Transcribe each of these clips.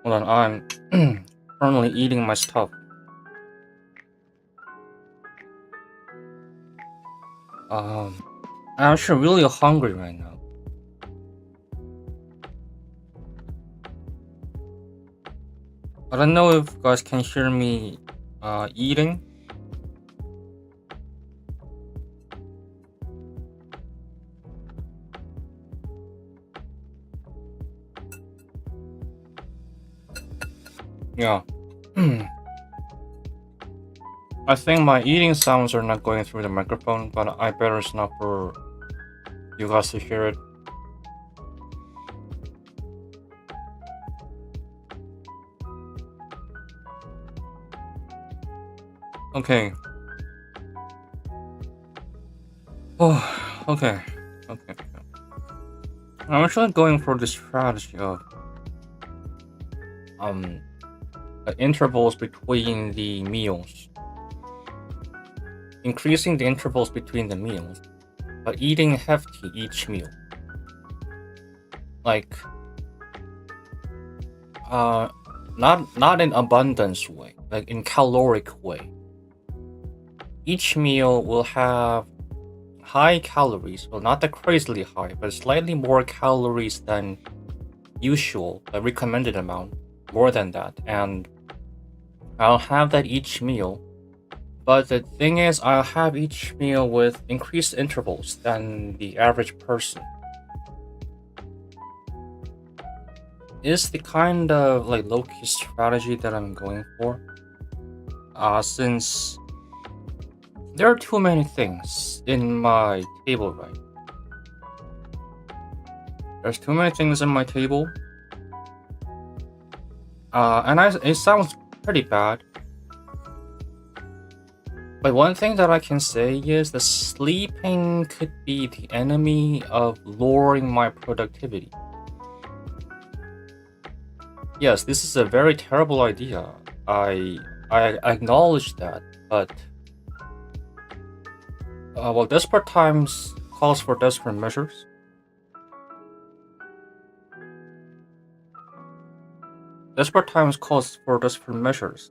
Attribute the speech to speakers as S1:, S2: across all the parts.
S1: Hold on, I'm currently eating my stuff. I'm actually really hungry right now. I don't know if you guys can hear me eating. Yeah. I think my eating sounds are not going through the microphone, but I better it's not for you guys to hear it. Okay. Oh, okay. Okay. I'm actually going for the strategy of intervals between the meals. Increasing the intervals between the meals, but eating hefty each meal. Like not in abundance way, like in caloric way. Each meal will have high calories, well not that crazily high, but slightly more calories than usual, the recommended amount, more than that, and I'll have that each meal. But the thing is, I'll have each meal with increased intervals than the average person. Is the kind of like low-key strategy that I'm going for. Since there are too many things in my table, right? There's too many things in my table. It sounds pretty bad. But one thing that I can say is that sleeping could be the enemy of lowering my productivity. Yes, this is a very terrible idea. I acknowledge that, but well, desperate times calls for desperate measures. Desperate times calls for desperate measures.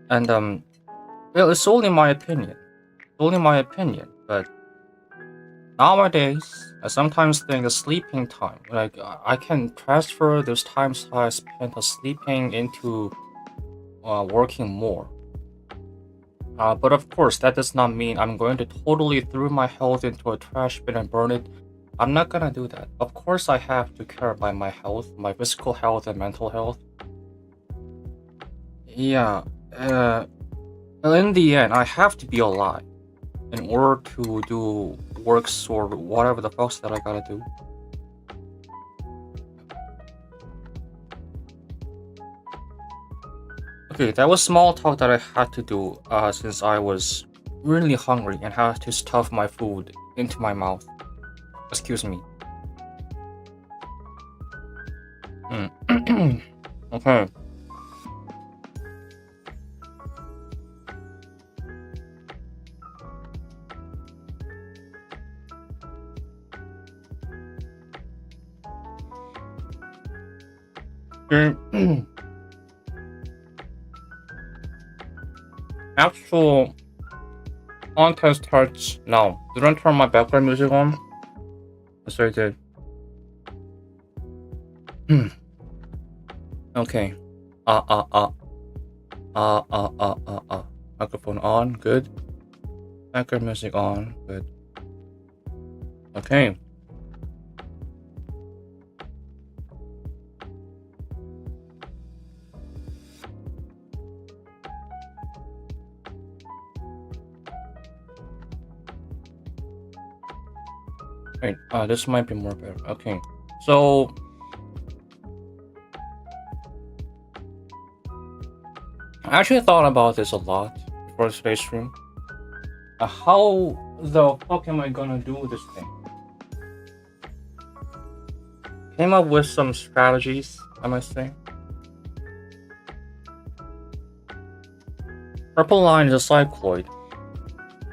S1: And well, it's only my opinion. But nowadays, I sometimes think of sleeping time. Like, I can transfer those times I spent sleeping into working more. But of course, that does not mean I'm going to totally throw my health into a trash bin and burn it. I'm not gonna do that. Of course, I have to care about my health, my physical health and mental health. Yeah, in the end, I have to be alive in order to do works or whatever the fuck that I gotta do. Okay, that was small talk that I had to do since I was really hungry and had to stuff my food into my mouth. Excuse me. Okay. Actual content starts now. Didn't turn my background music on? Yes, I did. Okay. Microphone on, good. Background music on, good. Okay. Wait, this might be more better. Okay. So I actually thought about this a lot before the space stream. How the fuck am I gonna do this thing? Came up with some strategies, I must say. Purple line is a cycloid.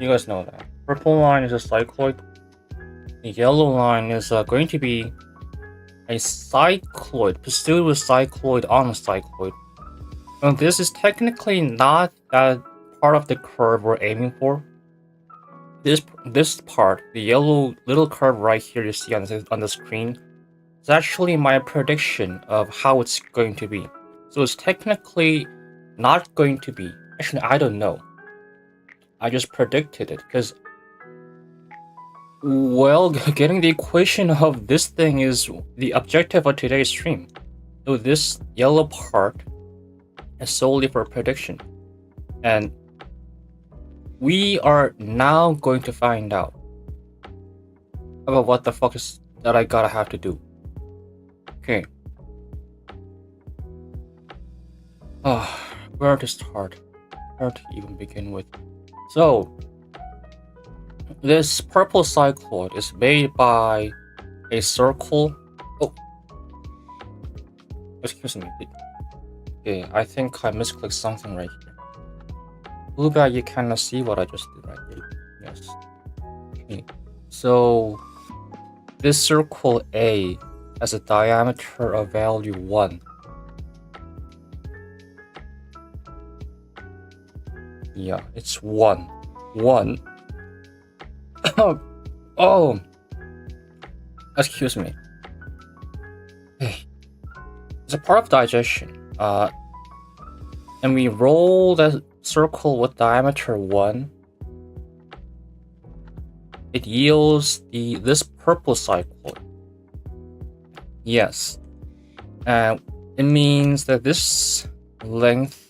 S1: You guys know that. Purple line is a cycloid. The yellow line is going to be a cycloid, pursued with cycloid on a cycloid. Now, this is technically not that part of the curve we're aiming for. This part, the yellow little curve right here you see on the screen, is actually my prediction of how it's going to be. So it's technically not going to be. Actually, I don't know. I just predicted it because, well, getting the equation of this thing is the objective of today's stream. So this yellow part is solely for prediction. And we are now going to find out about what the fuck is that I gotta have to do. Okay. Where to start? Where to even begin with? So, this purple cycloid is made by a circle. Oh, excuse me. Okay, I think I misclicked something right here. Blue guy, you cannot see what I just did right here. Yes. Okay, so this circle A has a diameter of value 1. Yeah, it's 1. 1. Oh, excuse me. It's a part of digestion. And we roll the circle with diameter 1. It yields this purple cycloid. Yes, and it means that this length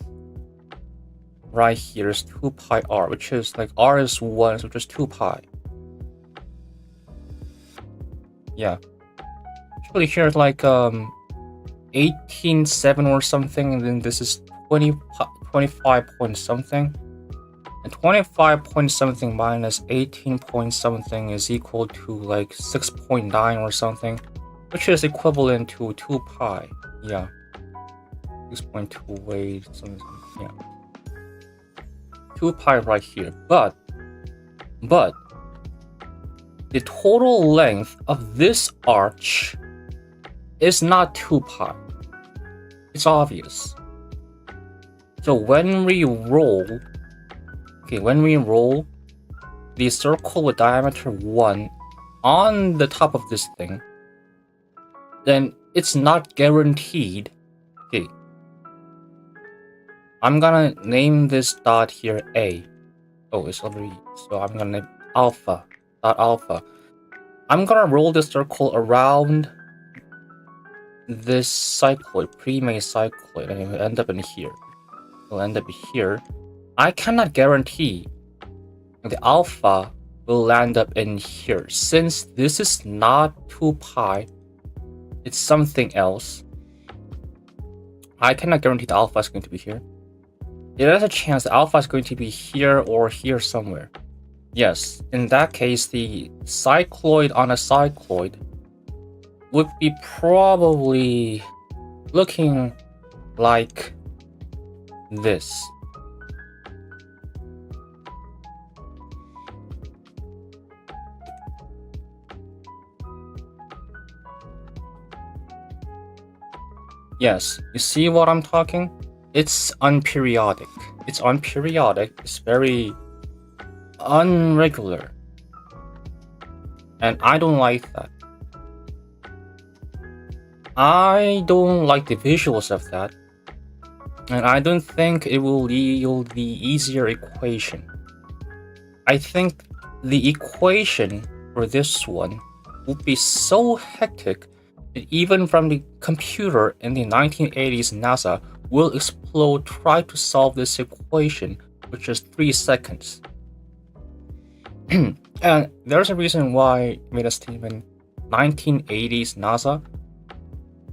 S1: right here is 2 pi r, which is like r is 1, so just 2 pi. Yeah, actually here it's like 18.7 or something, and then this is 25 point something, and 25 point something minus 18 point something is equal to like 6.9 or something, which is equivalent to 2 pi. Yeah, 6.28 something. Yeah, 2 pi right here. But the total length of this arch is not 2 pi. It's obvious. So when we roll the circle with diameter 1 on the top of this thing, then it's not guaranteed. Okay, I'm gonna name this dot here A. Oh, it's already, so I'm gonna name alpha. Alpha. I'm gonna roll the circle around this cycloid, pre-made cycloid, and it will end up in here. It'll end up here. I cannot guarantee the alpha will land up in here. Since this is not 2 pi, it's something else. I cannot guarantee the alpha is going to be here. There is a chance the alpha is going to be here or here somewhere. Yes, in that case, the cycloid on a cycloid would be probably looking like this. Yes, you see what I'm talking? It's unperiodic. It's unperiodic. It's very unregular. And I don't like that. I don't like the visuals of that. And I don't think it will yield the easier equation. I think the equation for this one would be so hectic that even from the computer in the 1980s NASA will explode try to solve this equation, which is 3 seconds. And there's a reason why I made a statement 1980s NASA.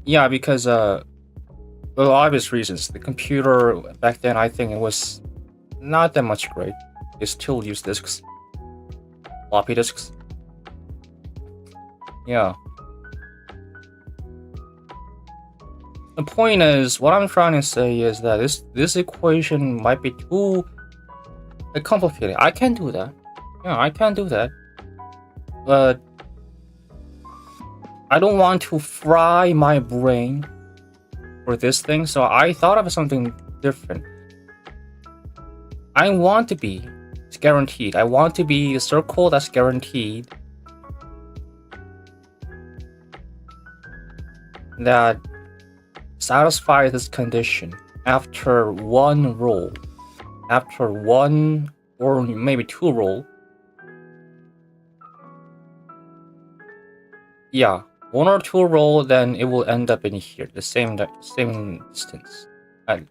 S1: Yeah, because well, obvious reasons. The computer back then, I think it was not that much great. They still use disks, floppy disks. Yeah. The point is, what I'm trying to say is that this equation might be too complicated. I can do that. Yeah, I can do that. But I don't want to fry my brain for this thing, so I thought of something different. I want to be guaranteed. I want to be a circle that's guaranteed that satisfies this condition after one roll. After one or maybe two roll. Yeah, one or two roll, then it will end up in here, the same distance. And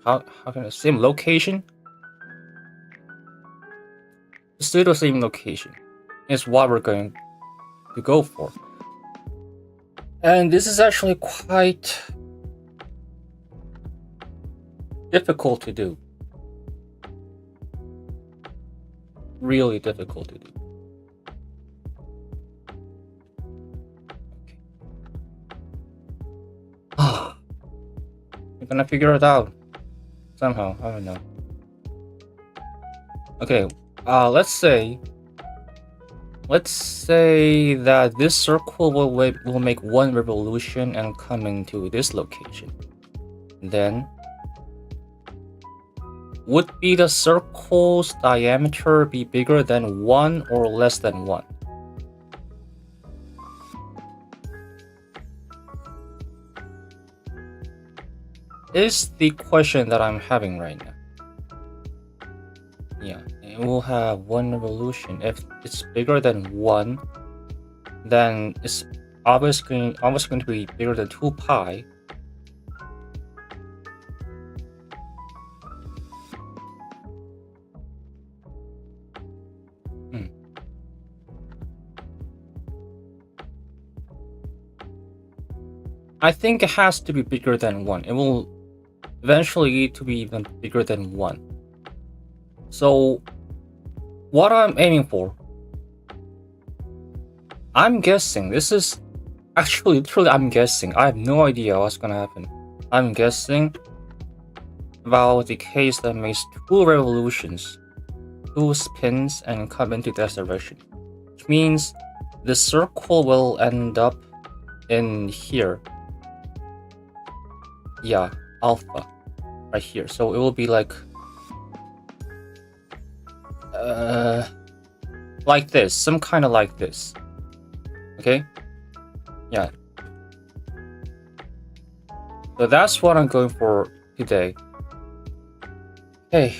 S1: how can I same location? Still the same location is what we're going to go for. And this is actually quite difficult to do. Really difficult to do. Okay. We're gonna figure it out somehow. I don't know. Okay, let's say that this circle will make one revolution and come into this location. Then would be the circle's diameter be bigger than 1 or less than 1? Is the question that I'm having right now. Yeah, it will have one revolution. If it's bigger than 1, then it's obviously going to be bigger than 2 pi. I think it has to be bigger than 1. It will eventually need to be even bigger than 1. So what I'm aiming for, I'm guessing, this is actually literally I'm guessing. I have no idea what's gonna happen. I'm guessing about the case that makes 2 revolutions, 2 spins, and come into this direction. Which means the circle will end up in here. Yeah, alpha. Right here. So it will be like this. Some kind of like this. Okay? Yeah. So that's what I'm going for today. Hey.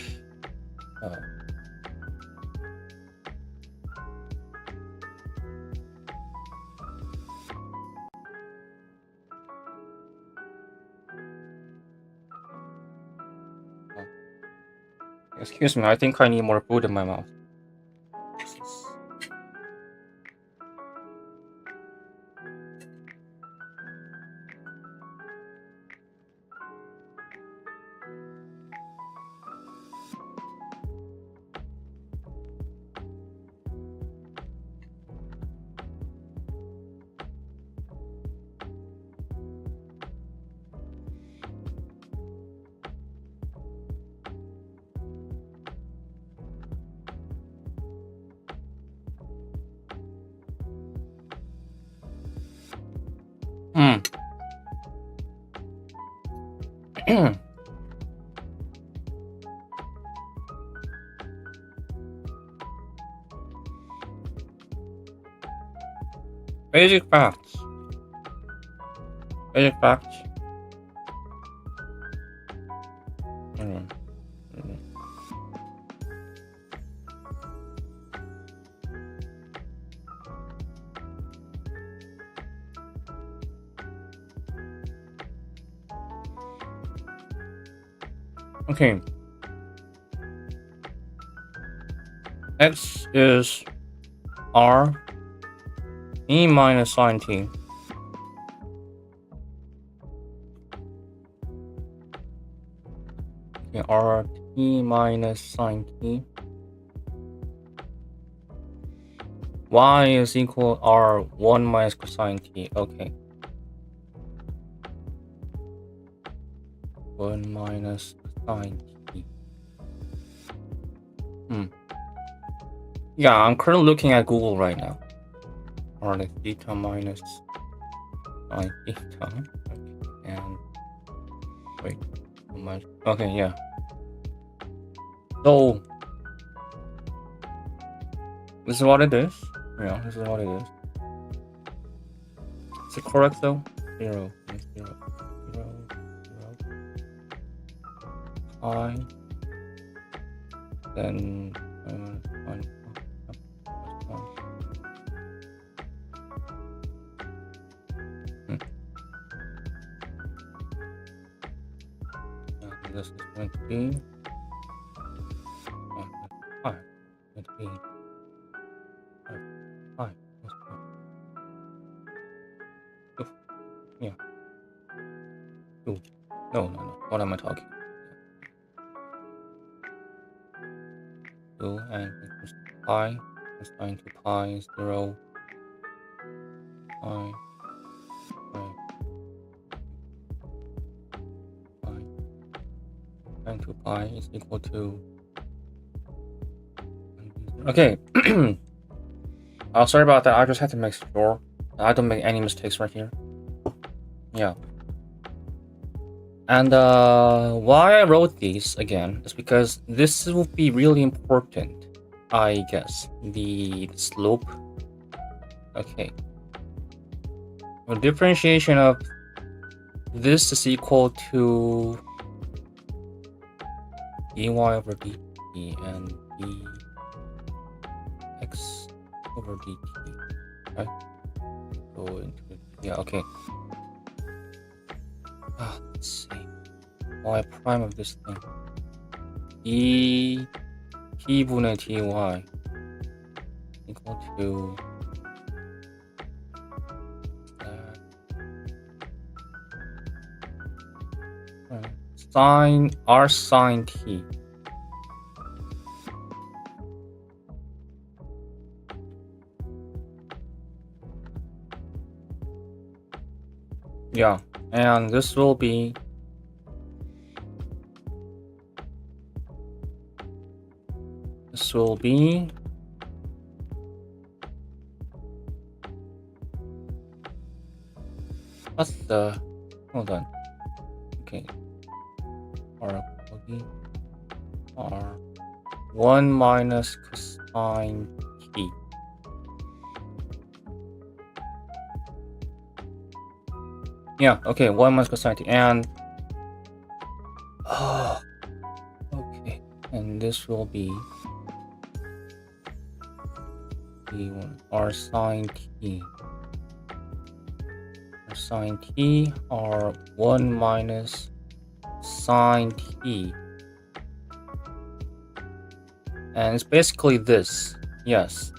S1: Excuse me, I think I need more food in my mouth. Basic facts. Basic facts. Okay. X is R e minus sine t. Okay, R t minus sine t. Y is equal R 1 minus cosine t. Okay. 1 minus cosine t. Yeah, I'm currently looking at Google right now. Alright, theta minus sine theta. And wait, how much? Okay, yeah. So this is what it is. Yeah, this is what it is. Is it correct though? 0, 0, 0, 0. Pi. Then this is going to be 5. Going to be 5. Yeah. Ooh. No. What am I talking? 2 and equals pi. Sine to pi 0. Pi. Sine to pi is equal to. Okay. Sorry about that. I just had to make sure I don't make any mistakes right here. Yeah. And why I wrote these again is because this will be really important, I guess. The slope. Okay. The differentiation of this is equal to dy over dt and dx over dt. Right? Go into it. Yeah, okay. Let's see. Y prime of this thing. t분의 dy equal to sine r sine t. Yeah, and this will be what's the hold on. Okay. R 1 minus cosine t. Yeah, okay, 1 minus cosine t. And okay, and this will be r sine t. R sine t are 1 minus sine t. And it's basically this. Yes.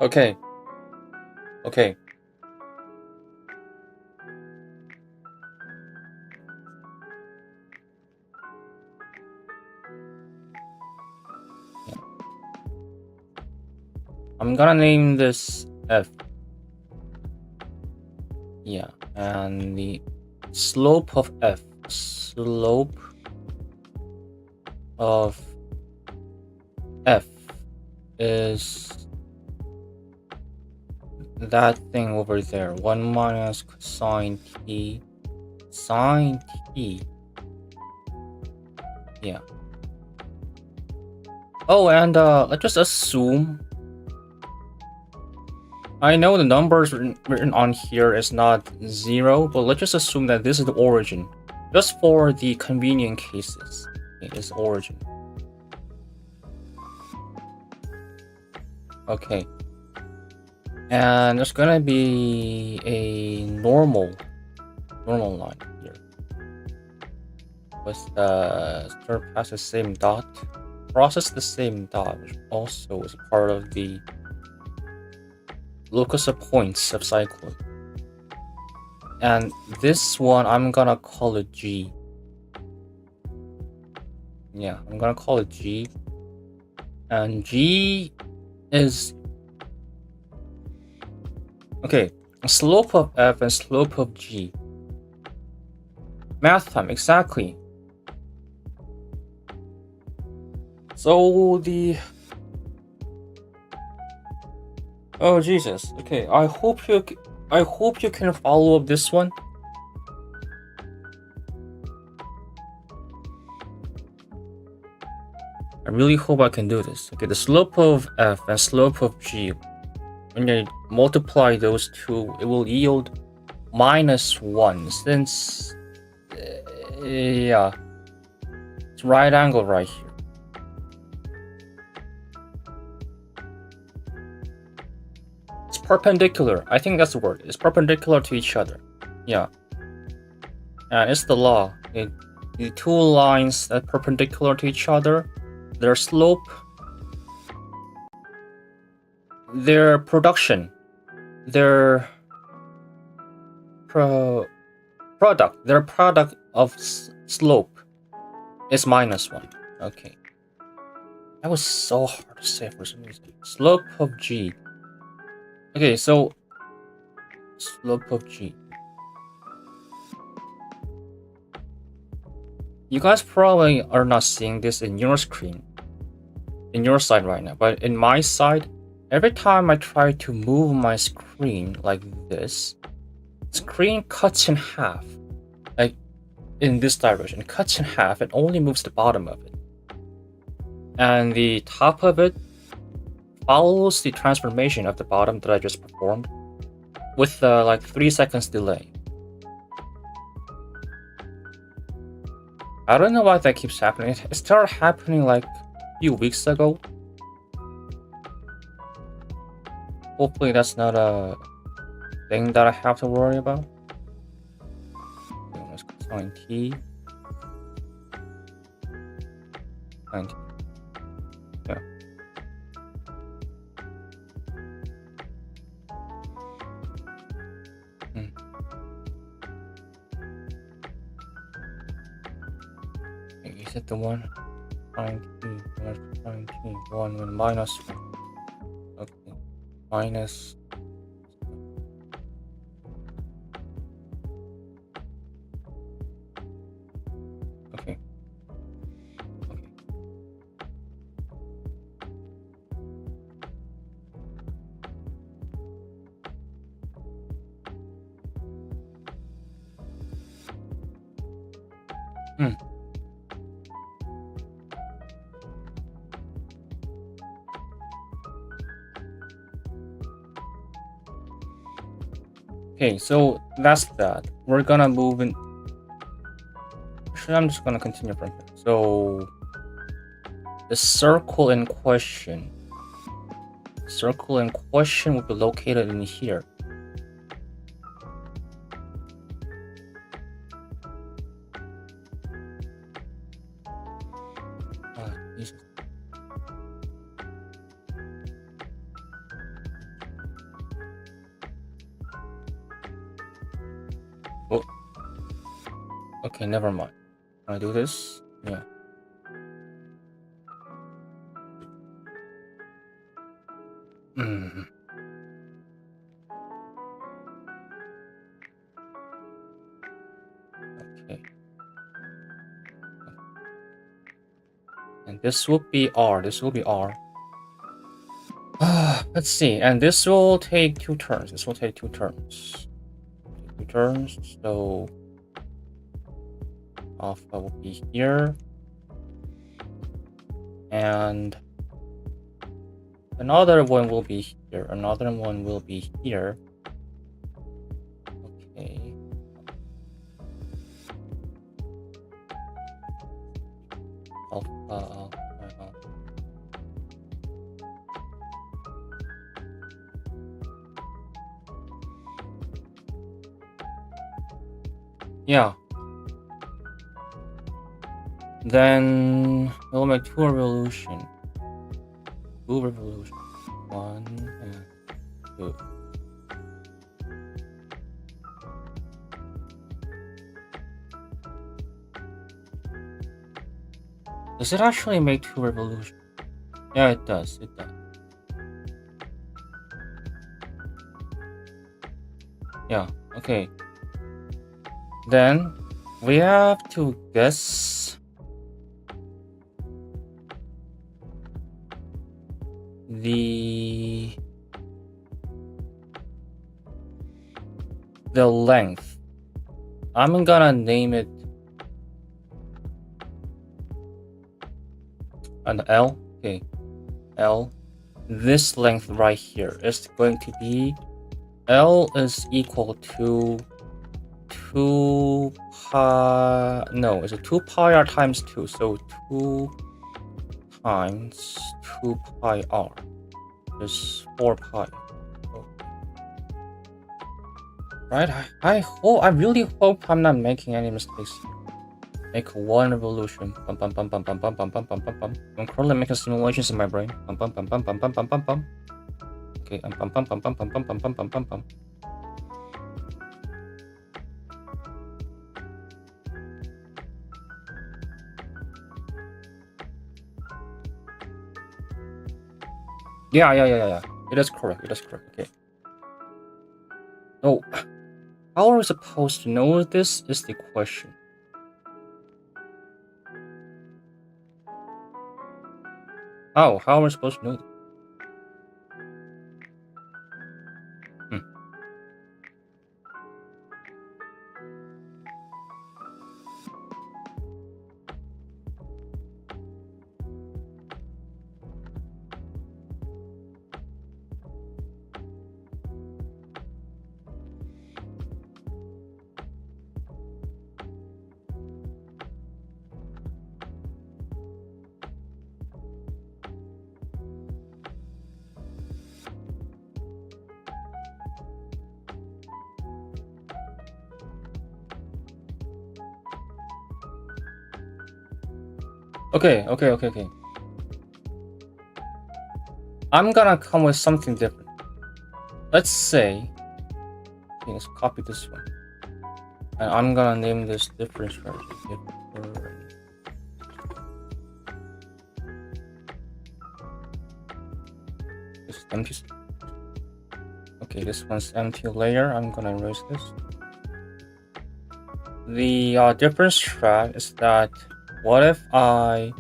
S1: Okay. I'm gonna name this f. Yeah, and the slope of f. Slope of f is that thing over there. 1 minus cosine t sine t. Yeah. Oh, and let's just assume. I know the numbers written on here is not 0, but let's just assume that this is the origin. Just for the convenient cases. It is origin. Okay. And there's gonna be a normal line here. With the surpass the same dot. Process the same dot, which also is part of the locus of points of Cycloid. And this one I'm gonna call it G. Yeah, I'm gonna call it G. And G is okay. Slope of F and slope of G. Math time, exactly. So the oh Jesus. Okay, I hope you can follow up this one. I really hope I can do this. Okay, the slope of F and slope of G, when you multiply those two, it will yield -1 since yeah, it's right angle right here. It's perpendicular. I think that's the word. It's perpendicular to each other. Yeah. And it's the law. The two lines that are perpendicular to each other, their slope, their production, their product of slope is -1. Okay. That was so hard to say for some reason. Slope of G. Okay, so slope of G. You guys probably are not seeing this in your screen, in your side right now, but in my side, every time I try to move my screen like this, screen cuts in half, like in this direction, it cuts in half and only moves the bottom of it. And the top of it follows the transformation of the bottom that I just performed with like 3 seconds delay. I don't know why that keeps happening. It started happening like a few weeks ago. Hopefully that's not a thing that I have to worry about. Let's cosine T. Cosine T. Yeah. Is it the one? Cosine T minus cosine T. 1 with -1. Okay. Minus. Okay. Okay, so that's that. We're gonna move in. Actually, I'm just gonna continue from here. So the circle in question will be located in here. Jesus. Oh. Okay, never mind. Can I do this? Yeah. Okay. And this will be R. This will be R. Let's see. And this will take 2 turns. So alpha will be here. And another one will be here. Another one will be here. Okay. Alpha. Yeah. Then we'll make 2 revolutions. 1 and 2. Does it actually make 2 revolutions? Yeah, it does. It does. Yeah, okay. Then we have to guess the length. I'm gonna name it an L. Okay, L. This length right here is going to be L is equal to 2 pi. No, it's a 2 pi r times 2. So 2 times 2 pi r is 4 pi. Right? I really hope I'm not making any mistakes here. Make one revolution. Bum bum bum bum bum bum bum bum bum bum bum. I'm currently making simulations in my brain. Bum bum bum bum bum bum bum bum bum. Okay, bum bum bum bum bum bum bum bum bum bum bum. Yeah. It is correct. It is correct. Okay. Oh, how are we supposed to know this is the question. How are we supposed to know this? Okay. I'm gonna come with something different. Let's say, okay, let's copy this one. And I'm gonna name this different strategy. This is empty. Okay, this one's empty layer. I'm gonna erase this. The difference strat is that what if I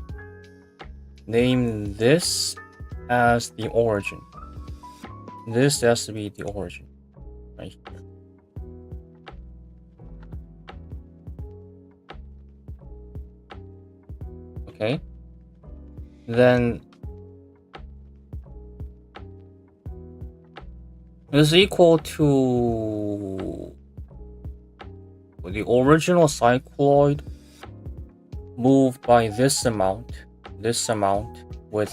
S1: name this as the origin? This has to be the origin right here. Okay. Then is equal to the original cycloid moved by this amount with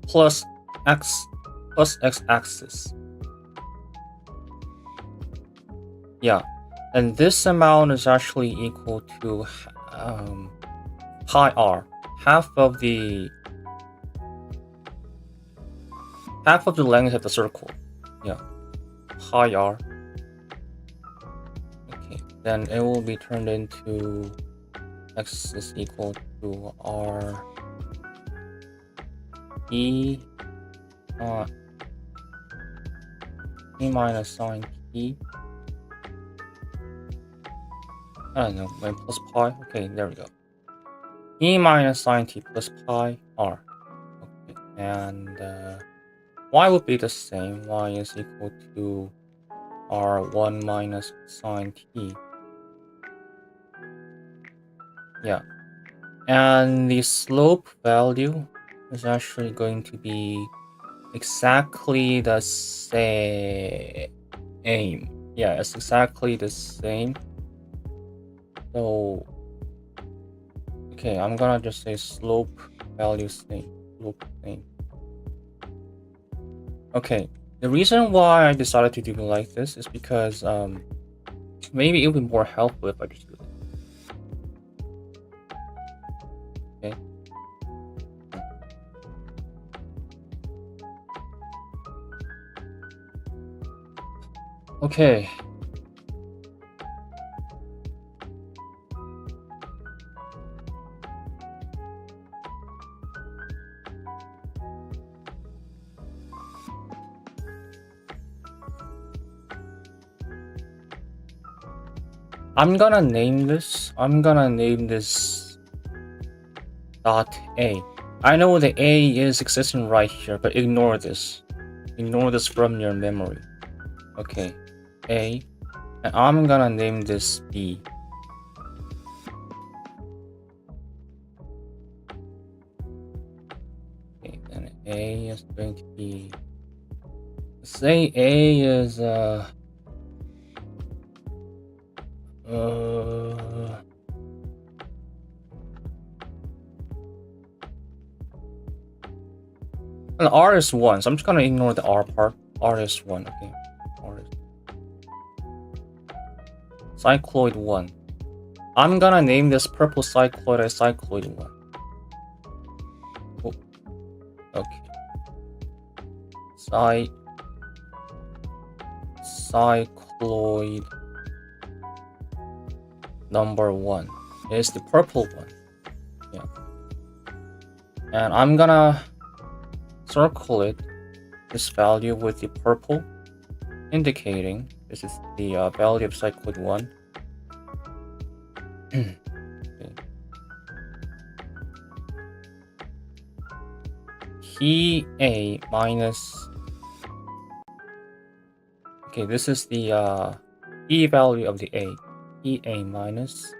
S1: plus x-axis. Yeah, and this amount is actually equal to pi r, half of the length of the circle. Yeah, pi r. Okay, then it will be turned into x is equal to r e minus sine t. I don't know, like plus pi. Okay, there we go. E minus sine t plus pi r. Okay, and y would be the same. Y is equal to r1 minus sine t. Yeah, and the slope value is actually going to be exactly the same. Yeah, it's exactly the same. So, okay, I'm gonna just say slope value same. Okay, the reason why I decided to do it like this is because maybe it would be more helpful if I just do this. Okay. Okay. I'm gonna name this dot A. I know the A is existing right here, but ignore this. Ignore this from your memory. Okay, A. And I'm gonna name this B. Okay, then A is going to be... Say A is and R is 1, so I'm just gonna ignore the R part. R is 1, okay. R is... Cycloid 1. I'm gonna name this purple cycloid as Cycloid 1. Oh. Okay. Cycloid number 1 is the purple one. Yeah. And I'm gonna circle it, this value with the purple, indicating this is the value of Cycloid 1. Okay. T-A minus... Okay, this is the E value of the A. T-A minus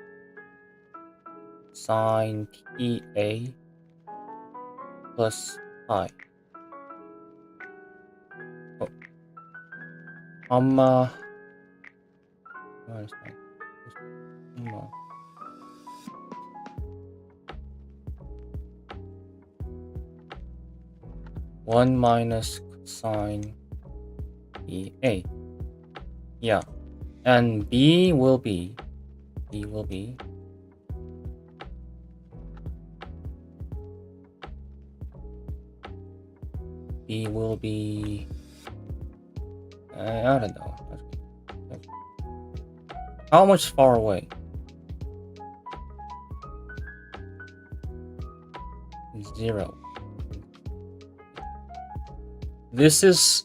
S1: sine T-A plus I. Oh. One minus cosine EA. Yeah. And B will be I don't know. How much far away? 0. This is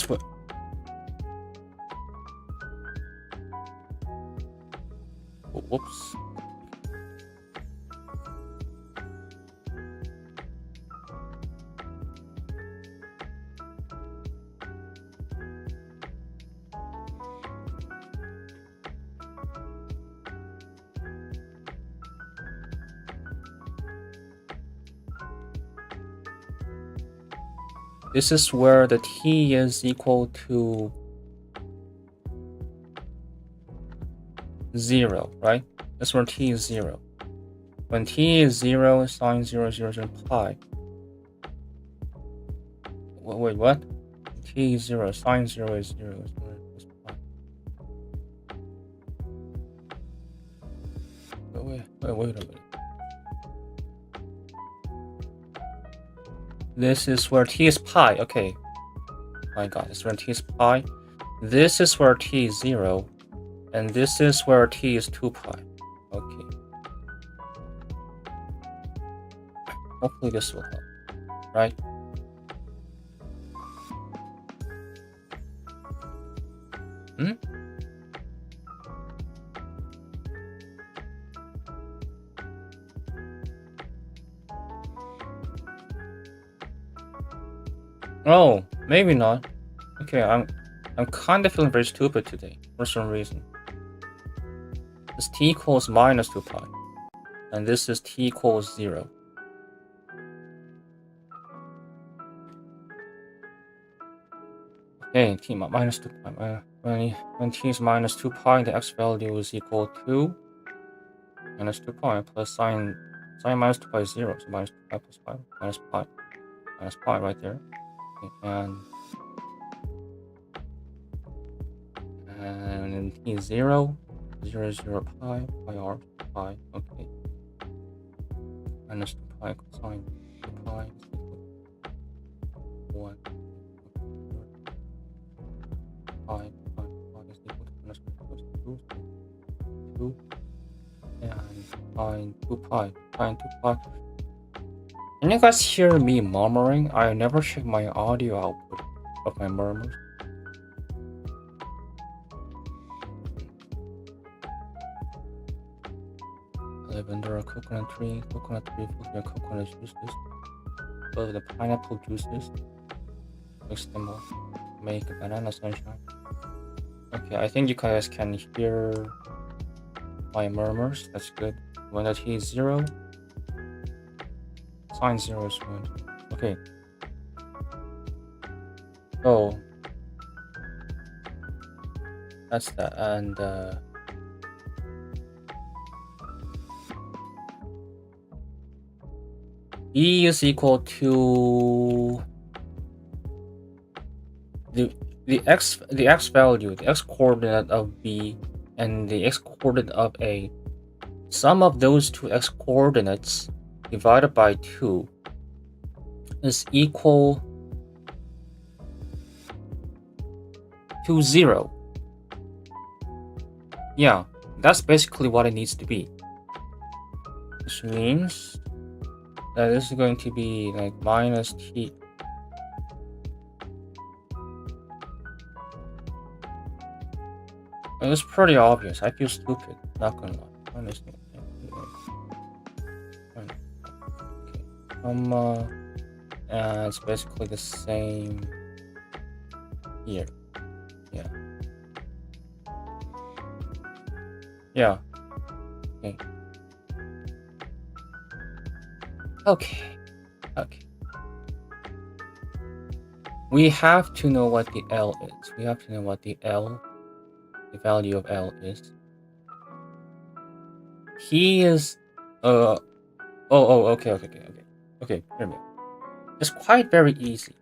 S1: what... Whoops. This is where the T is equal to 0, right? That's where T is 0. When T is 0, sine 0, 0, 0, pi. Wait, what? T is 0, sine 0 is 0, is pi. Wait a minute. This is where T is pi, okay. My god, this is where T is pi. This is where T is 0. And this is where T is 2 pi. Okay. Hopefully this will help, right? Oh, maybe not. Okay, I'm kind of feeling very stupid today for some reason. This T equals minus 2 pi, and this is T equals 0. Okay, T minus 2 pi. When T is minus 2 pi, the x value is equal to minus 2 pi plus sine minus 2 pi is 0, so minus 2 pi plus pi minus pi right there. Okay, and T is 0, 0, 0 pi r pi. Okay, minus 2 pi cosine 2 pi is equal to 1. Pi is equal to minus 2, and sine 2 pi. Can you guys hear me murmuring? I never check my audio output of my murmurs. live under a coconut tree filled with coconut juices, filled with pineapple juices. Mix them all. Make a banana sunshine. Okay, I think you guys can hear my murmurs. That's good. When the t is 0, sign 0 is ruined. Okay. So that's that, and E is equal to the x value, the x coordinate of B and the x coordinate of A. Sum of those two x coordinates divided by 2 is equal to 0. Yeah, that's basically what it needs to be. Which means that this is going to be like minus t. And it's pretty obvious. I feel stupid, not gonna lie. Minus okay. It's basically the same here. Yeah. Yeah. Okay. Okay. We have to know what the L is. We have to know what the value of L is. He is okay, hear me. It's quite very easy.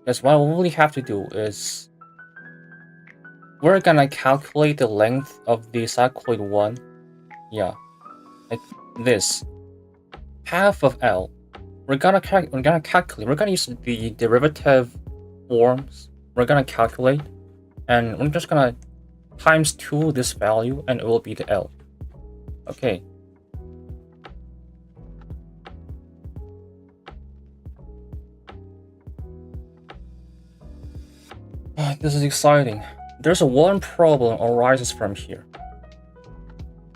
S1: Because what we have to do is we're gonna calculate the length of the cycloid 1. Yeah. Like this. Half of L. We're gonna calculate. We're gonna use the derivative forms. We're gonna calculate, and we're just gonna times 2 this value, and it will be the L. Okay. This is exciting. There's one problem arises from here.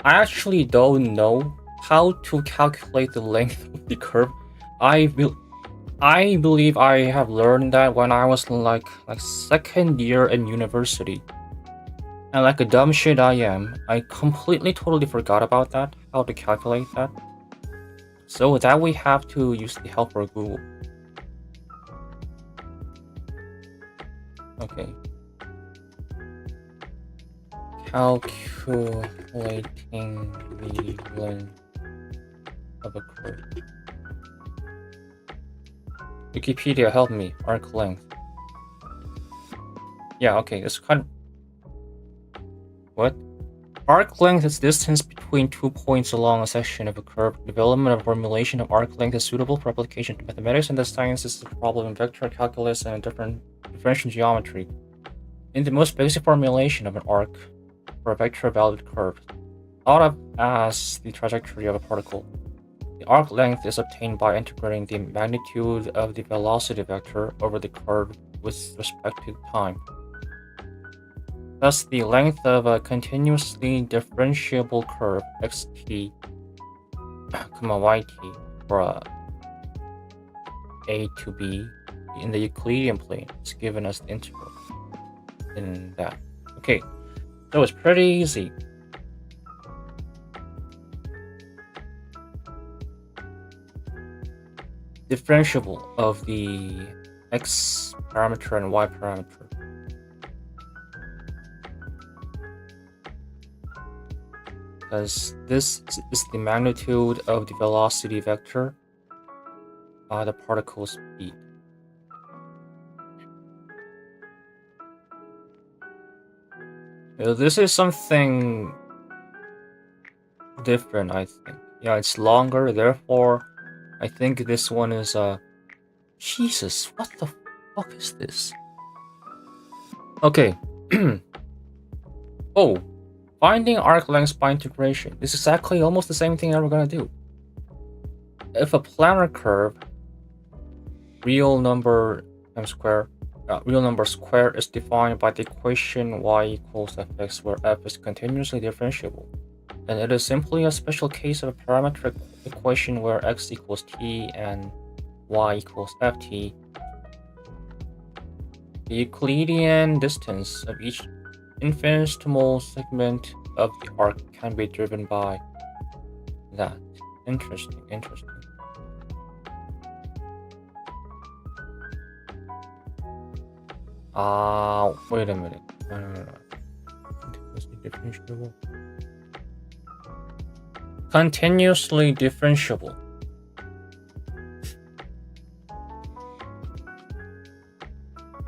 S1: I actually don't know how to calculate the length of the curve. I believe I have learned that when I was like second year in university. And like a dumb shit I am, I completely totally forgot about that, how to calculate that. So that we have to use the help of Google. Okay. Calculating the length of a curve. Wikipedia, help me. Arc length. Yeah, okay, it's kind of... What? Arc length is distance between 2 points along a section of a curve. Development of formulation of arc length is suitable for application to mathematics and the sciences of problem in vector calculus and differential geometry. In the most basic formulation of an arc for a vector-valued curve, thought of as the trajectory of a particle, the arc length is obtained by integrating the magnitude of the velocity vector over the curve with respect to time. Thus, the length of a continuously differentiable curve xt, yt for a to b in the Euclidean plane is given as the integral in that. Okay, so it's pretty easy. Differentiable of the x parameter and y parameter. Because this is the magnitude of the velocity vector by the particle speed. This is something different, I think. Yeah, it's longer, therefore I think this one is Jesus, what the fuck is this? Okay. Oh, finding arc lengths by integration. This is exactly almost the same thing that we're gonna do. If a planar curve, real number square is defined by the equation y equals fx, where f is continuously differentiable. And it is simply a special case of a parametric equation where x equals t and y equals ft. The Euclidean distance of each infinitesimal segment of the arc can be driven by that. Interesting, interesting. Wait a minute. No. Continuously differentiable. Continuously differentiable.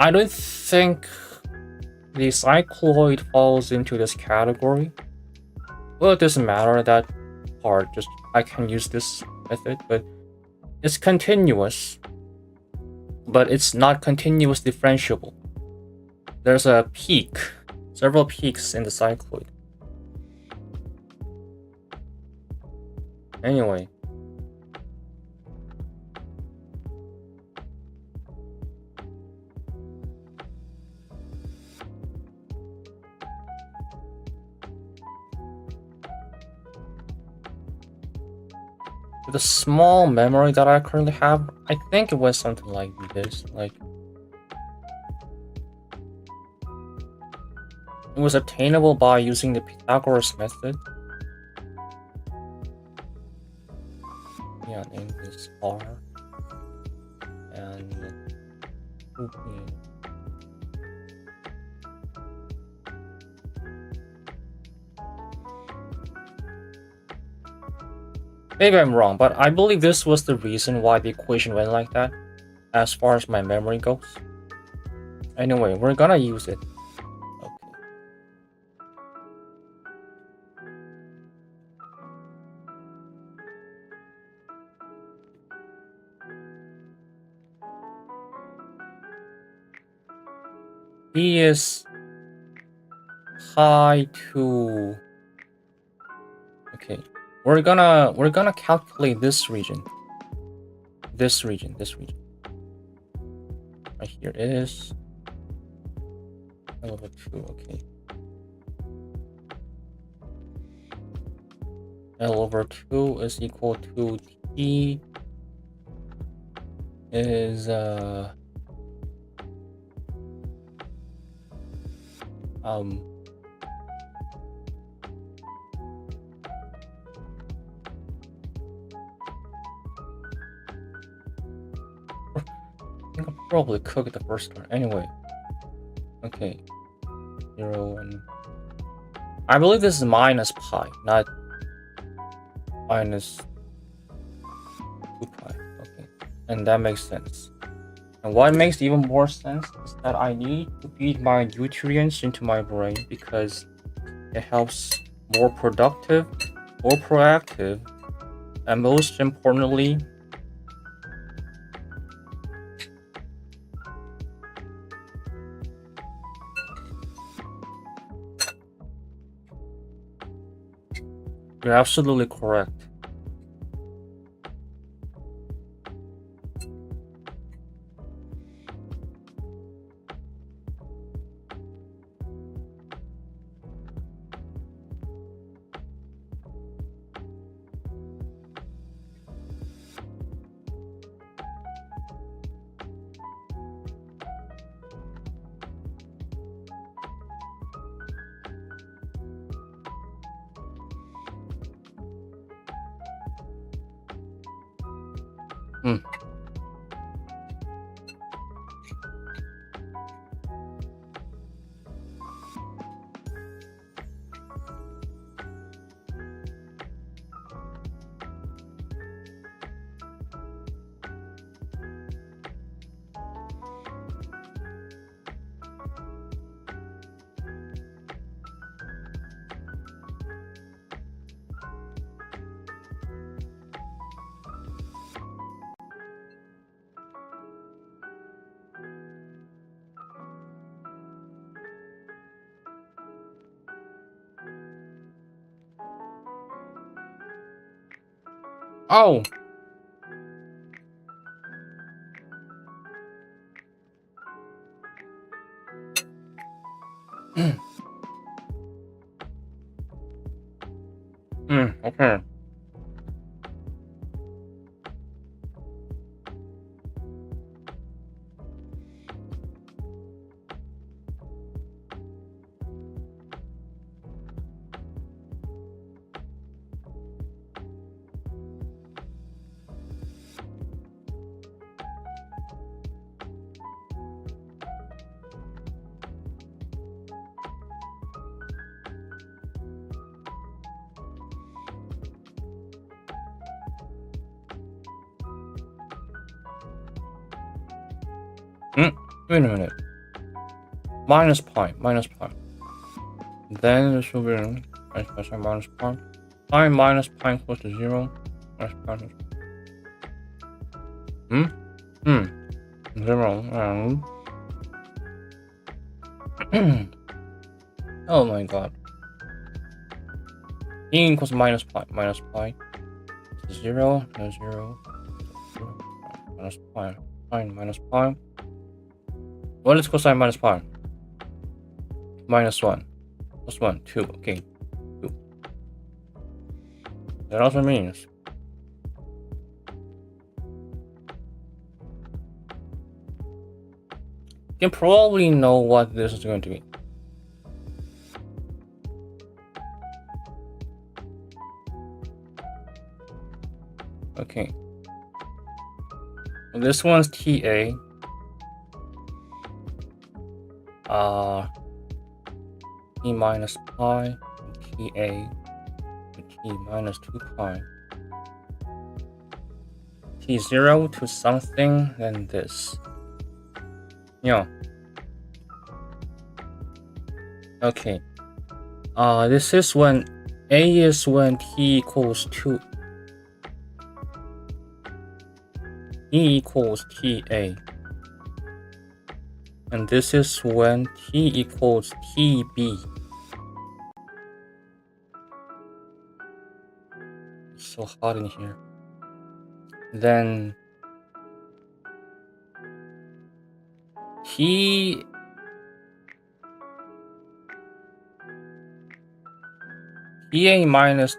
S1: I don't think the cycloid falls into this category. Well, it doesn't matter that part, just I can use this method, but it's continuous, but it's not continuous differentiable. There's a peak, several peaks in the cycloid. Anyway. With the small memory that I currently have, I think it was something like this, like it was obtainable by using the Pythagoras method. Yeah, name this R and maybe I'm wrong, but I believe this was the reason why the equation went like that, as far as my memory goes. Anyway, we're gonna use it. Okay. He is high to... Okay. We're gonna calculate this region. This region. Right here is L over 2, okay. L over 2 is equal to T is I think I'll probably cook it the first time. Anyway. Okay. 0 and... I believe this is minus pi, not minus 2 pi. Okay. And that makes sense. And what makes even more sense is that I need to feed my nutrients into my brain because it helps more productive, more proactive, and most importantly, you're absolutely correct. Oh! Okay. Wait a minute. Minus pi. Then this will be minus pi. Pi minus pi equals to 0. Minus pi. 0 and oh my god. E equals minus pi. 0, no 0. Minus pi. Minus pi. What is cosine minus pi? Minus 1. Plus 1, 2. Okay. 2. That also means you can probably know what this is going to be. Okay. This one's TA. T minus pi, TA, T minus 2 pi. T0 to something, then this. Yeah. Okay. This is when A is when T equals 2. E equals TA. And this is when T equals TB. It's so hot in here. Then TA minus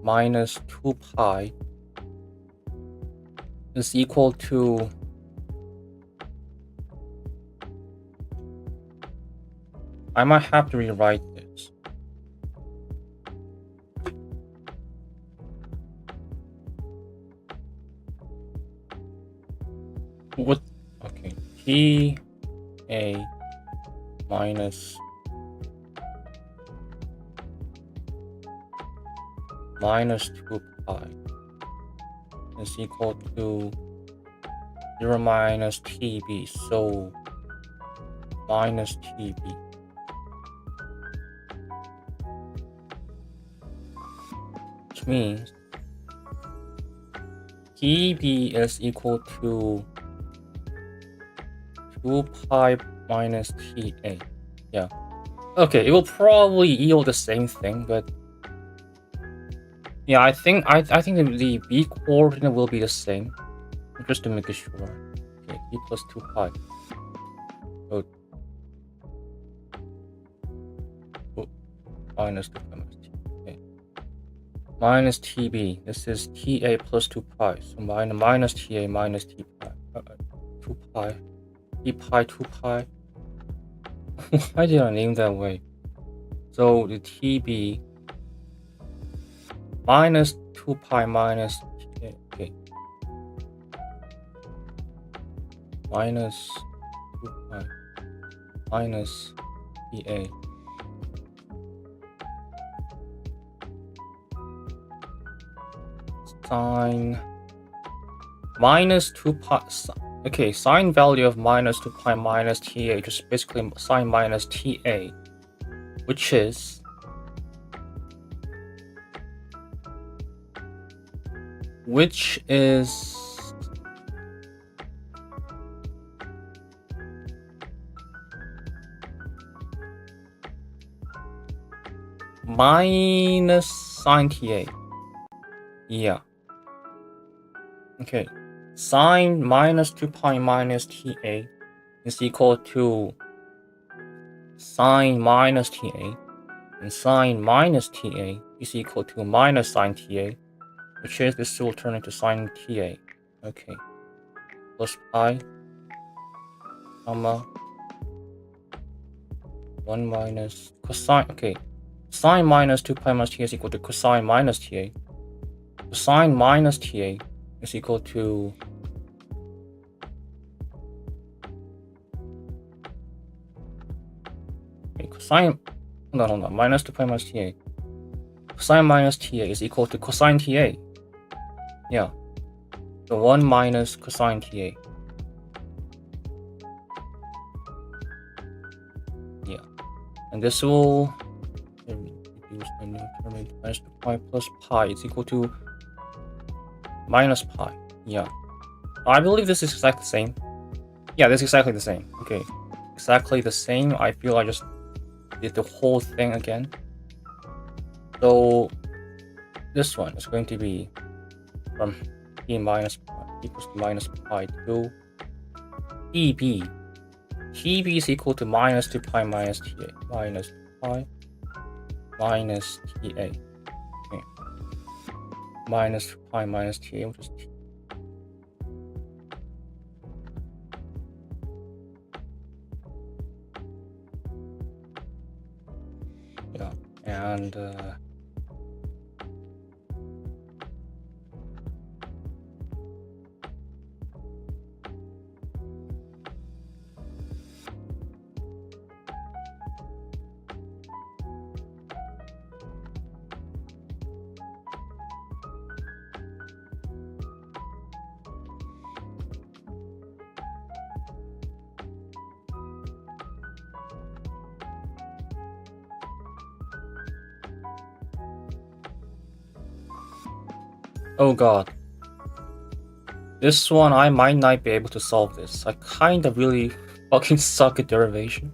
S1: minus 2 pi is equal to I might have to rewrite this. What? Okay, TA minus 2 pi is equal to 0 minus TB, so minus TB. Which means TB is equal to 2 pi minus TA. Yeah. Okay, it will probably yield the same thing, but yeah, I think the B coordinate will be the same, just to make sure. Okay, B plus 2 pi. Oh, minus 2 pi minus T. Okay. Minus TB. This is TA plus 2 pi. So minus TA minus T pi. 2 pi. T pi 2 pi. Why did I name that way? So the TB minus 2 pi minus TA. Okay. Minus 2 pi minus TA. Sine minus 2 pi. Okay, sine value of minus 2 pi minus TA, just basically sine minus TA, which is minus sine TA. Yeah. Okay. Sine minus 2 pi minus TA is equal to sine minus TA, and sine minus TA is equal to minus sine TA, which is this will turn into sine TA. Okay, plus pi, comma, 1 minus cosine. Okay, sine minus 2 pi minus TA is equal to cosine minus TA. Cosine minus TA is equal to cosine. Hold on. Minus 2 pi minus TA. Cosine minus TA is equal to cosine TA. Yeah. So 1 minus cosine TA. Yeah. And this will reduce the new term minus 2 pi plus pi is equal to minus pi. Yeah. I believe this is exactly the same. Yeah, this is exactly the same. Okay. Exactly the same. I feel I just did the whole thing again. So this one is going to be from p minus pi equals to minus pi to dB. dB is equal to minus 2 pi minus TA. Minus pi minus TA. Okay. Minus pi minus TA, which is T. Yeah, and oh god. This one, I might not be able to solve this. I kinda really fucking suck at derivation.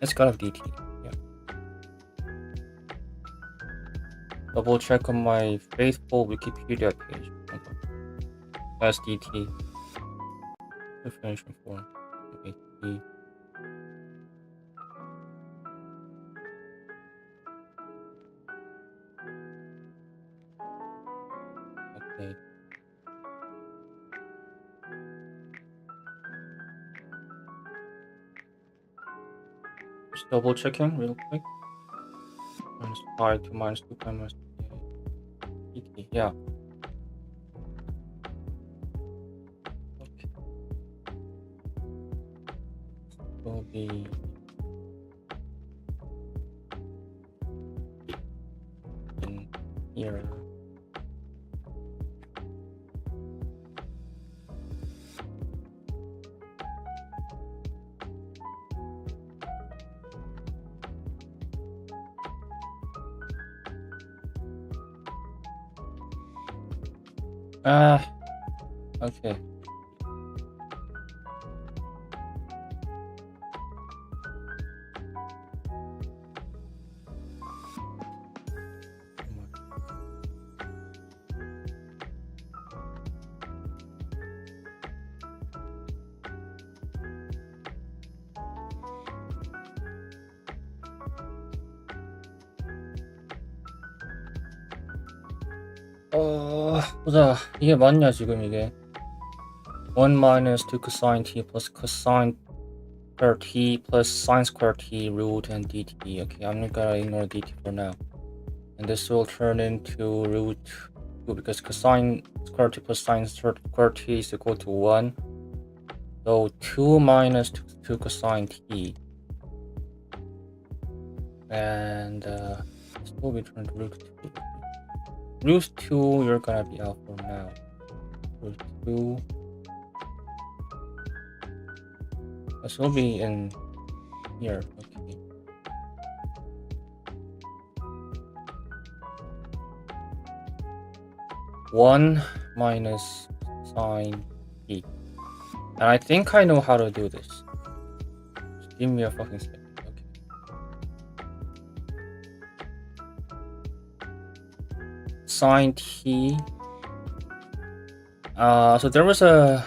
S1: It's got a dt, yeah. Double check on my faithful Wikipedia page. Okay. That's dt. Definition form. Okay. Okay. Just double checking real quick. Minus pi to minus 2 pi minus dt. Yeah. Okay. Will be in here. Okay. 보자. 이게 맞냐 지금 이게 1 minus 2 cosine t plus cosine square t plus sine square t root and dt. Okay, I'm not gonna ignore dt for now. And this will turn into root 2 because cosine square t plus sine square t is equal to 1. So 2 minus 2 cosine t. And this will be turned to root 2. Root 2, you're gonna be out for now. Root 2. This will be in here. Okay. One minus sine t. And I think I know how to do this. Just give me a fucking second. Sine t. So there was a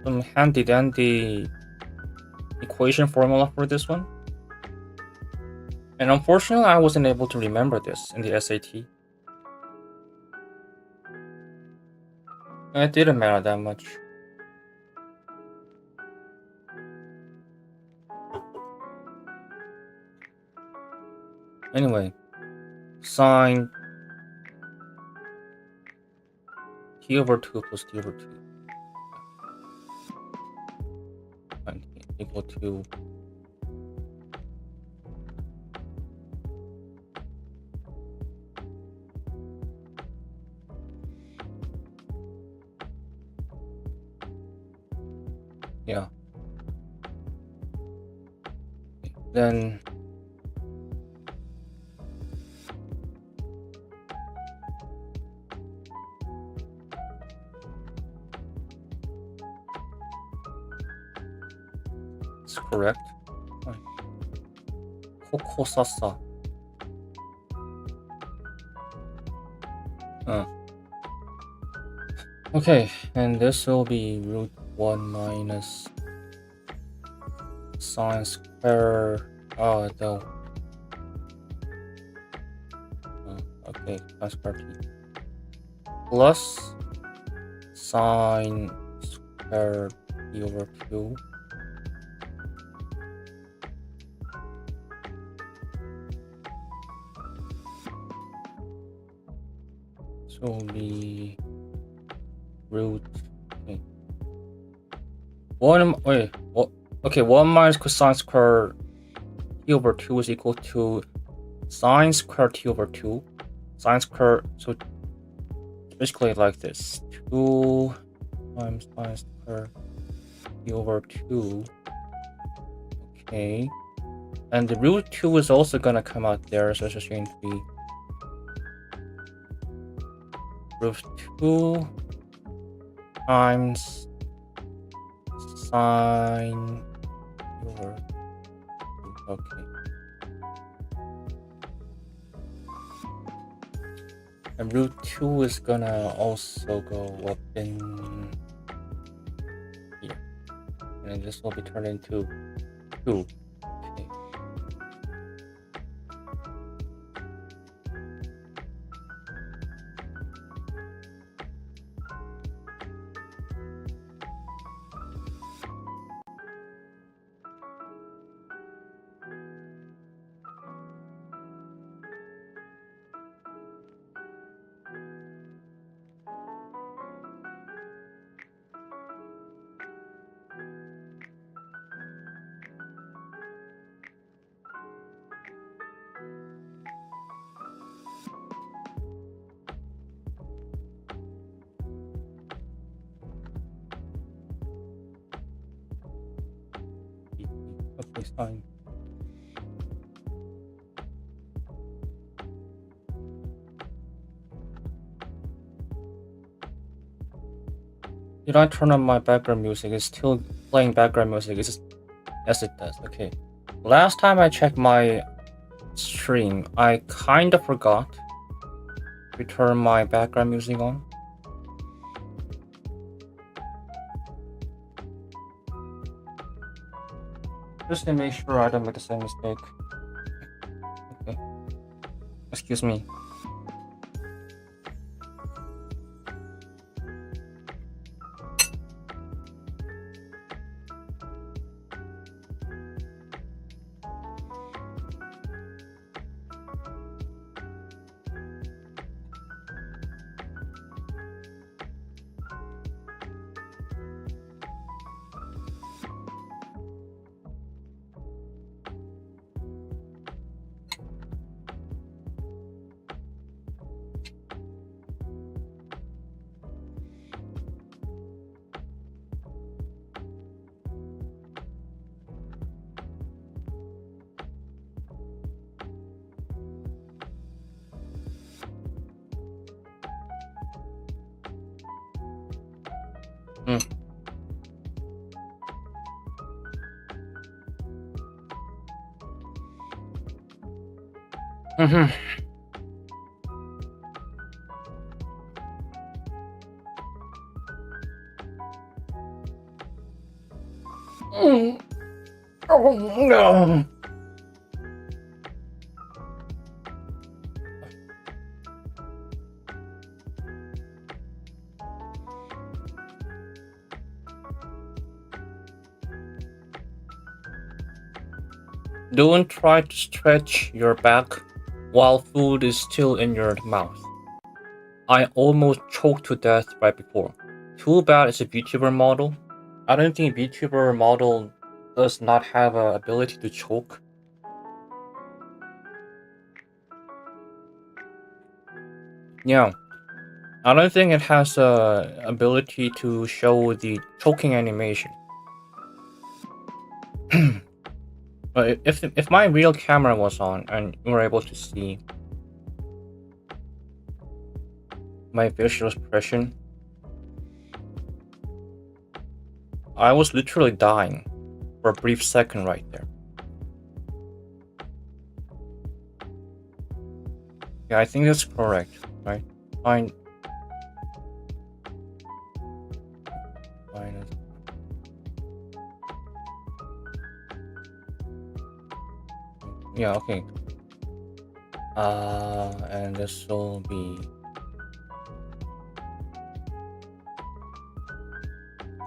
S1: some handy dandy equation formula for this one. And unfortunately, I wasn't able to remember this in the SAT. And it didn't matter that much. Anyway, sine t over 2 plus t over 2 equal to yeah. Then it's correct. 코코사사. Okay, and this will be root 1 minus sine square. Oh, no. Okay, sine square t plus sine square t over 2 so will be root okay, 1 minus cosine square t over 2 is equal to sine square t over 2 sine square, so basically like this, 2 times sine square t over 2. Okay, and the root 2 is also gonna come out there, so it's just going to be root 2 times sine over 2. Okay. And root 2 is gonna also go up in here. And this will be turned into 2. Okay. Okay, fine. Did I turn on my background music? It's still playing background music. It's just, yes, it does. Okay. Last time I checked my stream, I kind of forgot to turn my background music on. Just to make sure I don't make the same mistake. Okay. Excuse me. Mm-hmm. Oh no. Don't try to stretch your back while food is still in your mouth. I almost choked to death right before. Too bad it's a VTuber model. I don't think VTuber model does not have a ability to choke. Yeah, I don't think it has a ability to show the choking animation. But if my real camera was on and you were able to see my facial expression, I was literally dying for a brief second right there. Yeah, I think that's correct, right? Fine. Minus. Yeah, okay. And this will be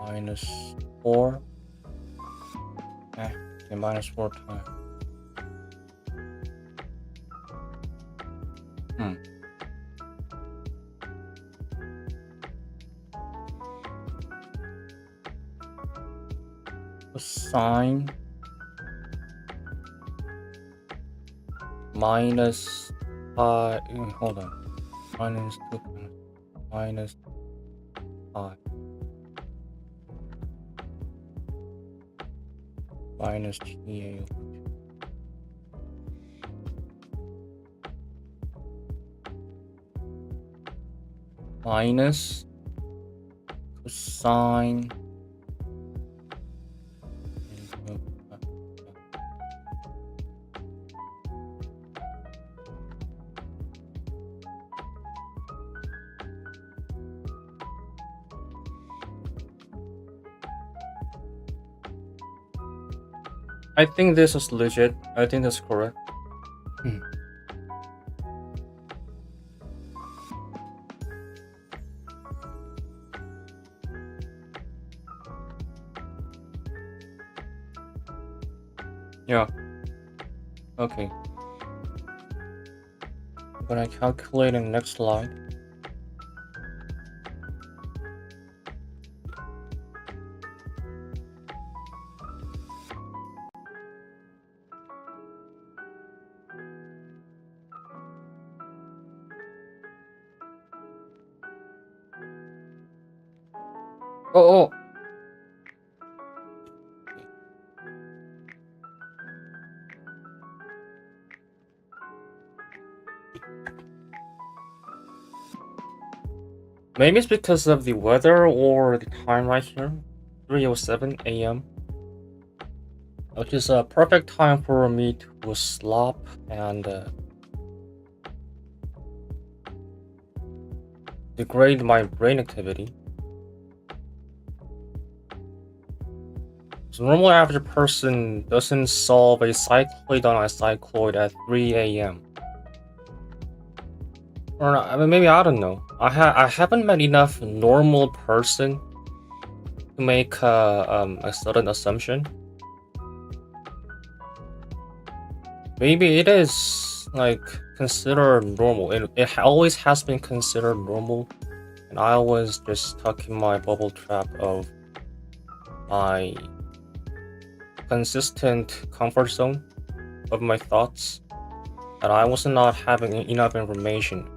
S1: -4. Okay, -4 times. Sine minus hold on, -2 minus 5 minus TA minus cosine I think this is legit. I think that's correct. Yeah. Okay. I'm gonna calculate in the next slide. Oh. Maybe it's because of the weather or the time right here. 3:07 a.m. Which is a perfect time for me to slop and degrade my brain activity. So normal average person doesn't solve a cycloid on a cycloid at 3 a.m. Or not, I mean, maybe I don't know. I haven't met enough normal person to make a certain assumption. Maybe it is like considered normal. It always has been considered normal, and I was just stuck in my bubble trap of my consistent comfort zone of my thoughts, and I was not having enough information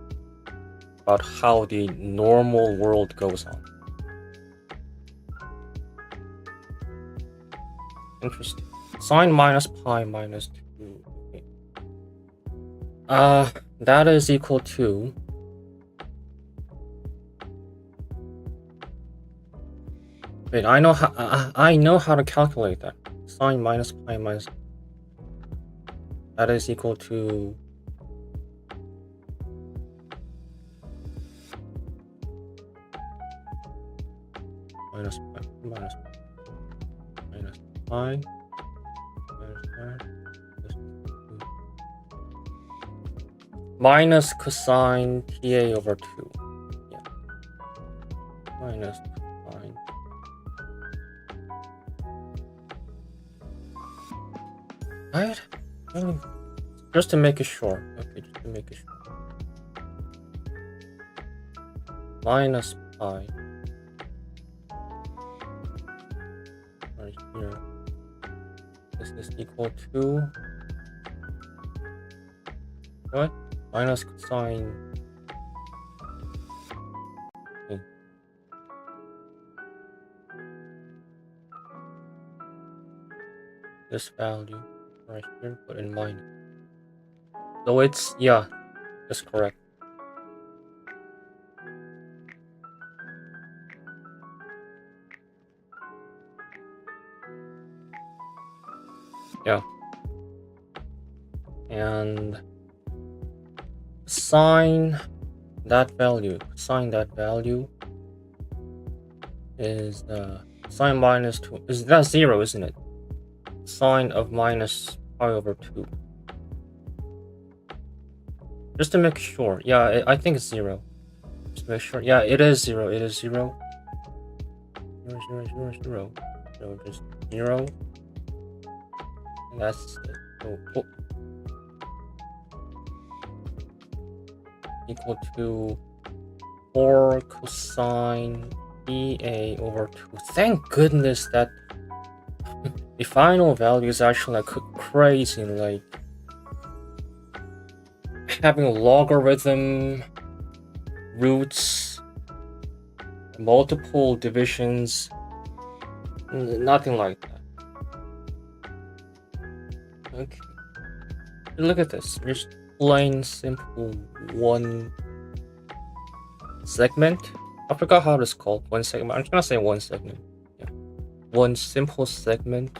S1: about how the normal world goes on. Interesting. Sine minus pi minus 2. Okay. That is equal to wait, I know how to calculate that. Sine minus pi minus that is equal to minus pi minus cosine minus cosine TA over 2. Yeah. Minus cosine. Right? Just to make it short. Okay, just to make it short. Minus pi. Right here. This is equal to what? Minus cosine. Okay. This value right here, put in minus. So it's, yeah, that's correct. Yeah. And sine that value is sine minus 2. Is that 0, isn't it? Sine of minus pi over 2. Just to make sure. Yeah, I think it's 0. Just to make sure. Yeah, it is 0. It is 0. 0, 0, 0, 0. So just 0. And that's it. So, equal to 4 cosine EA over 2. Thank goodness that the final value is actually like crazy, like having a logarithm, roots, multiple divisions, nothing like that. Okay, look at this. Just plain simple one segment. I forgot how it's called. One segment. I'm just gonna say one segment. Yeah, one simple segment.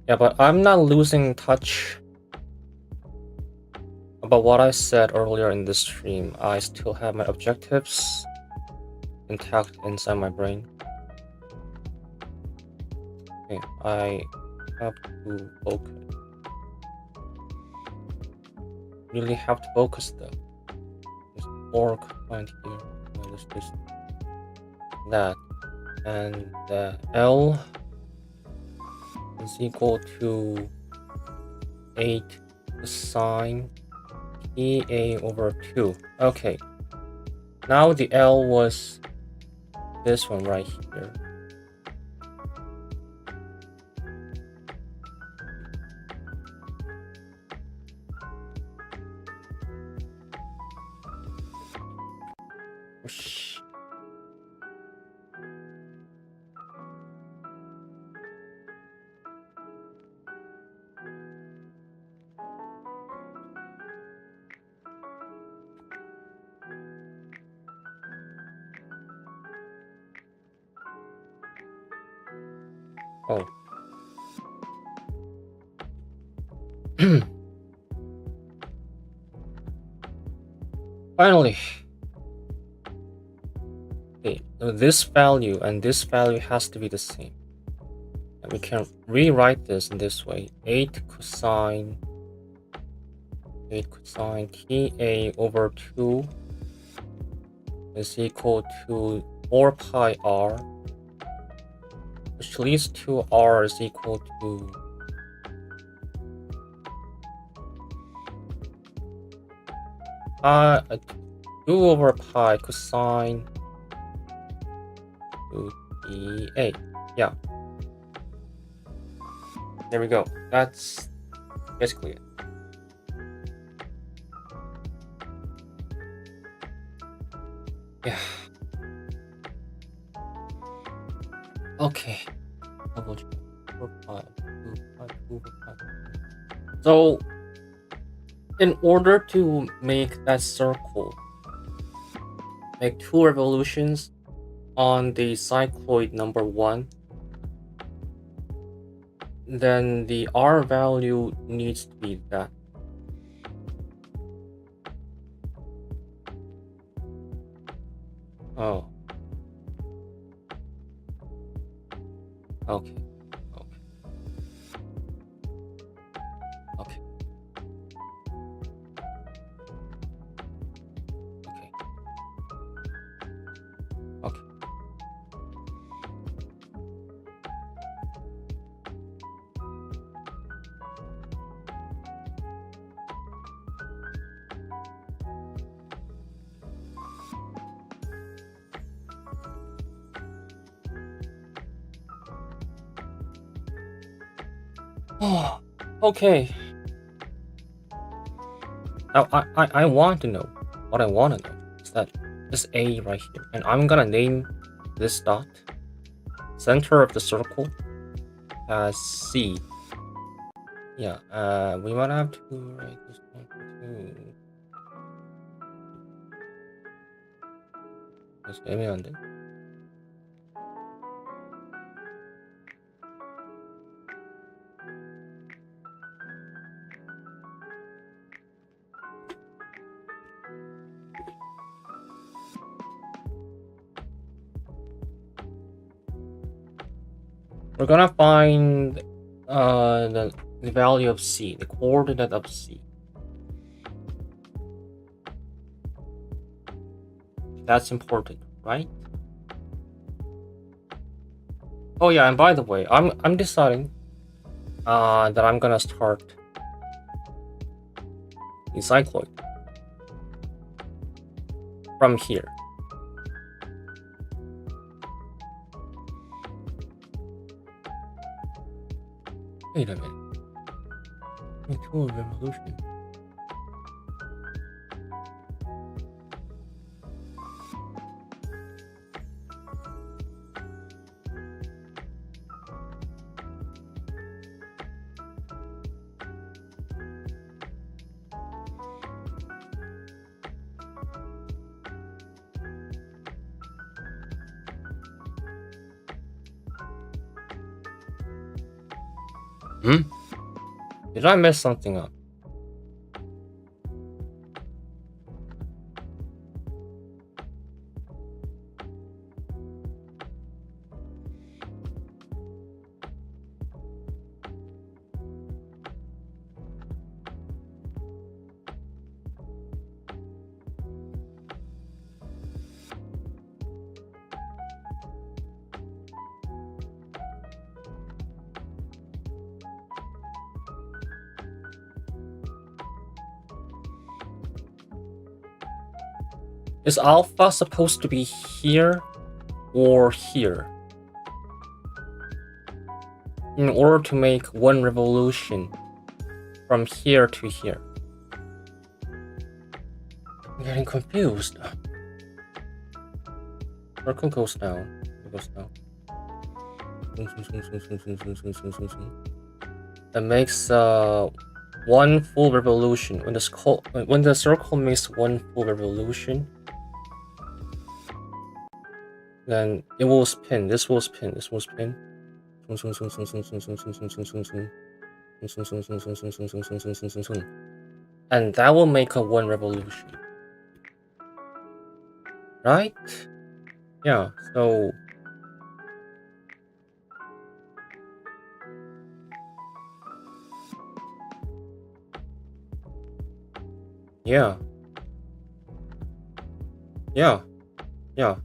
S1: Yeah, but I'm not losing touch about what I said earlier in the stream. I still have my objectives intact inside my brain. Okay, I have to focus. Really have to focus though. There's 4 combined here. There's this, that, and L is equal to 8 cosine EA over 2. Okay. Now the L was this one right here. Oh. Finally. Okay, so this value and this value has to be the same. And we can rewrite this in this way. 8 cosine TA over 2 is equal to 4 pi r, which leads to r is equal to 2 over pi cosine 2TA. Yeah. There we go. That's basically it. Yeah. Okay. Double check. 4 pi, 2 pi, 2 pi. So, in order to make that circle, make 2 revolutions on the cycloid number 1, then the r value needs to be that. Oh. Okay. Okay. Okay. Okay. Okay. Oh, okay. I want to know. What I want to know is that this A right here, and I'm gonna name this dot center of the circle as C. Yeah. We might have to write this one too. That's 애매한데. We're gonna find the value of C, the coordinate of C. That's important, right? Oh yeah, and by the way, I'm deciding that I'm gonna start in Cycloid from here. Wait a minute. Tool revolution. Did I mess something up? Is alpha supposed to be here or here? In order to make one revolution from here to here. I'm getting confused. Circle goes down. It goes down. That makes one full revolution. When the circle makes one full revolution, then it will spin. This will spin. This will spin. And that will make a one revolution. Right? Yeah, so yeah. Yeah. Yeah.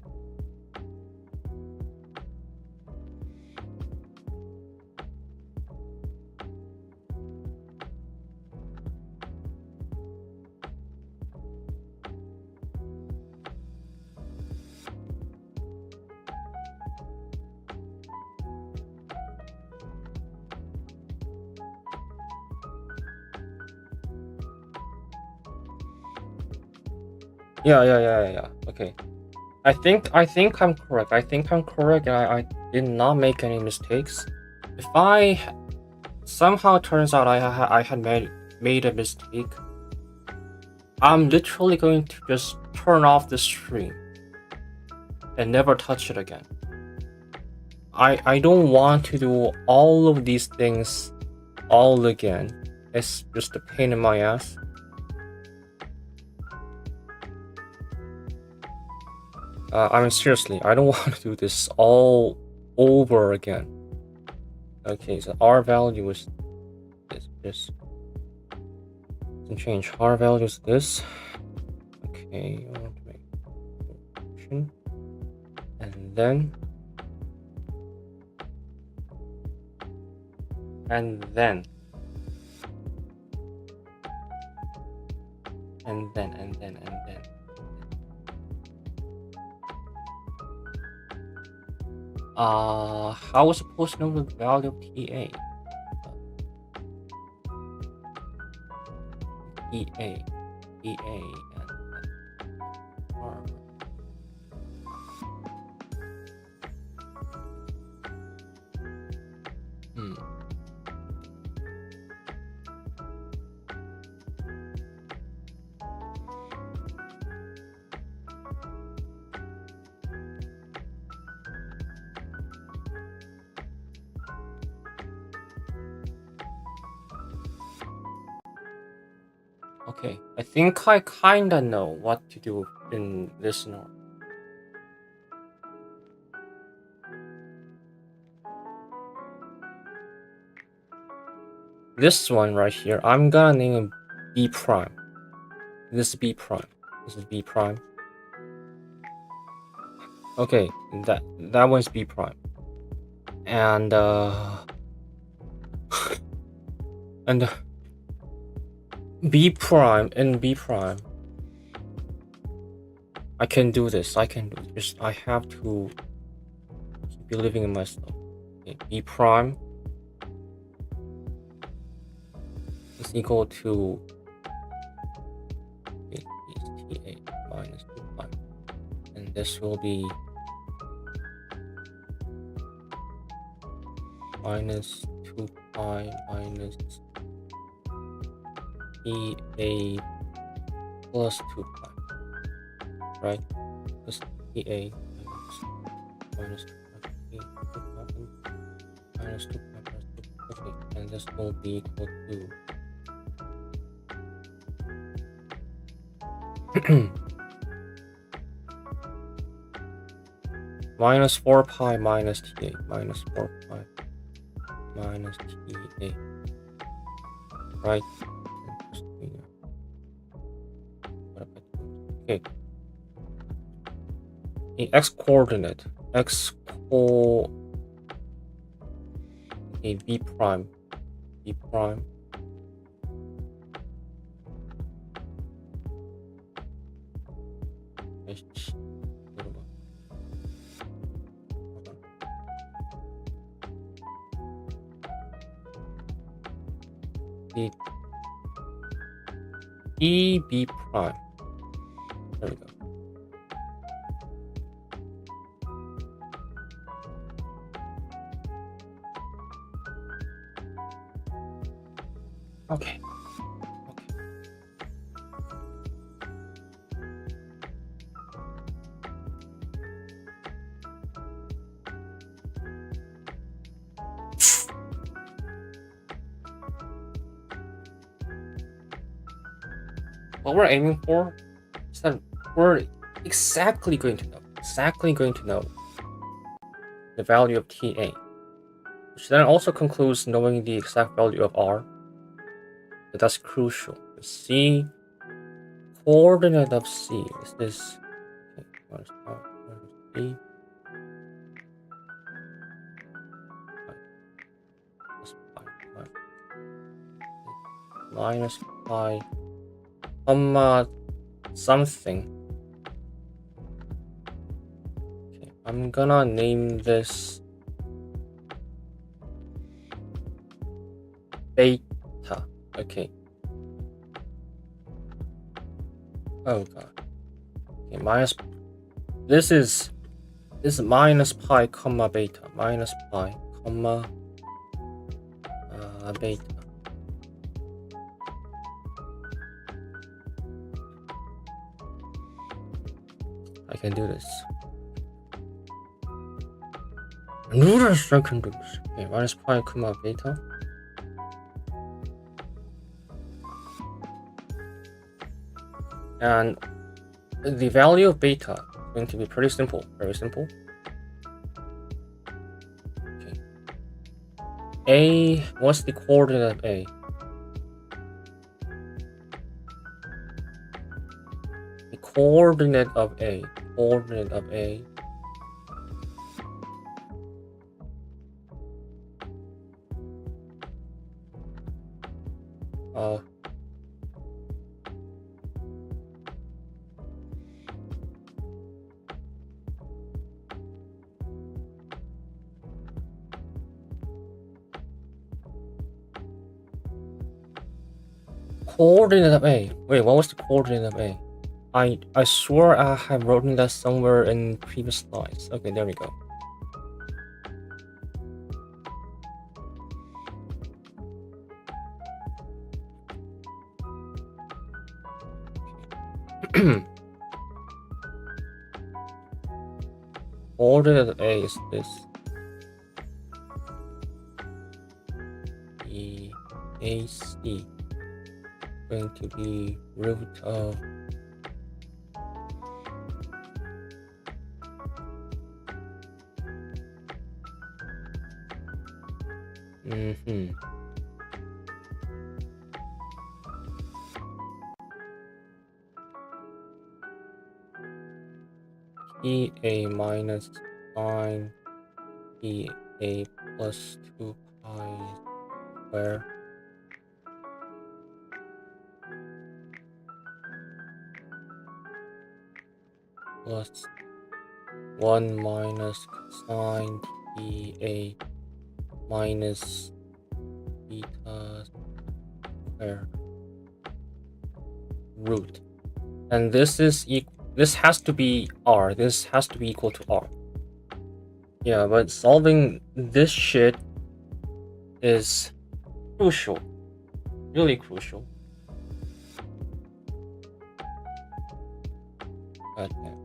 S1: Yeah. Okay. I think I'm correct. And I did not make any mistakes. If I somehow turns out I had made a mistake, I'm literally going to just turn off the stream and never touch it again. I don't want to do all of these things all again. It's just a pain in my ass. I mean, seriously, I don't want to do this all over again. Okay, so R value is this. Doesn't change. R value is this. Okay, I want to make function. And then how was I supposed to know the value of TA? TA and R. Okay, I think I kinda know what to do in this scenario. This one right here, I'm gonna name it B prime. This is B prime. This is B prime. Okay, that one's B prime. And and B prime and B prime. I can do this. I can do this. I have to keep believing in myself. Okay, B prime is equal to TA minus 2 pi. And this will be minus 2 pi minus TA plus 2 pi, right? Plus TA minus 2 pi minus 2 pi plus 2 pi. Okay, and this will be equal to minus 4 pi minus TA minus 4 pi minus TA, right? Okay. The x coordinate B prime the B prime. There we go. Okay. What we're aiming for is that we're exactly going to know the value of TA, which then also concludes knowing the exact value of R. But that's crucial. The C coordinate of C is this. Okay, C minus pi comma something. Okay, I'm gonna name this beta. Okay. Oh god. Okay, this is minus pi comma beta. Minus pi comma beta. I can do this. I can do this. Okay, minus pi comma beta. And the value of beta is going to be pretty simple, very simple. Okay. A, what's the coordinate of A? The coordinate of A, coordinate of A. Wait, what was the coordinate of A? I swear I have written that somewhere in previous slides. Okay, there we go. Coordinate of A is this. The AC going to be root of PA minus sine PA plus 2 pi square plus 1 minus sine PA minus beta square root, and this is this has to be R. This has to be equal to R. Yeah, but solving this shit is crucial, really crucial. God damn.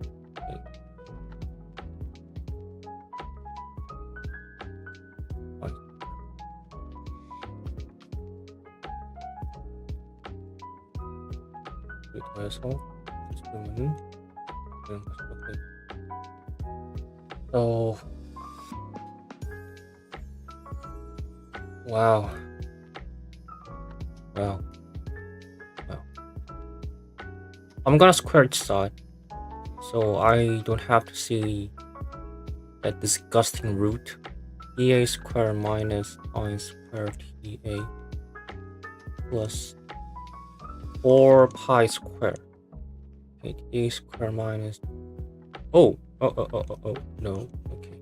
S1: So, wow. I'm gonna square each side, so I don't have to see that disgusting root. EA square minus I square TA plus 4 pi square. Okay, TA square minus. Oh, no. Okay.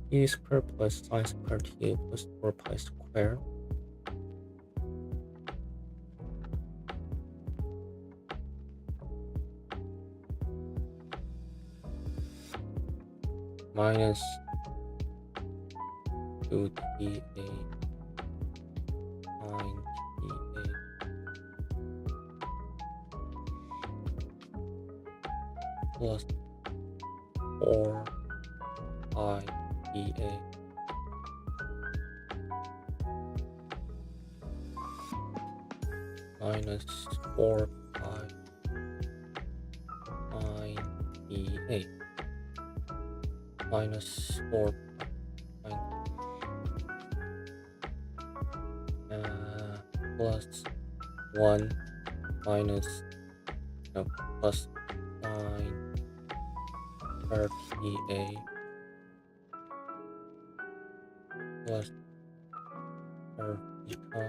S1: E square plus I square TA plus 4 pi square. Minus 2TA sine TA plus 4 pi TA minus 4 pi sine TA minus 4 plus 1 minus plus 9 RTA plus beta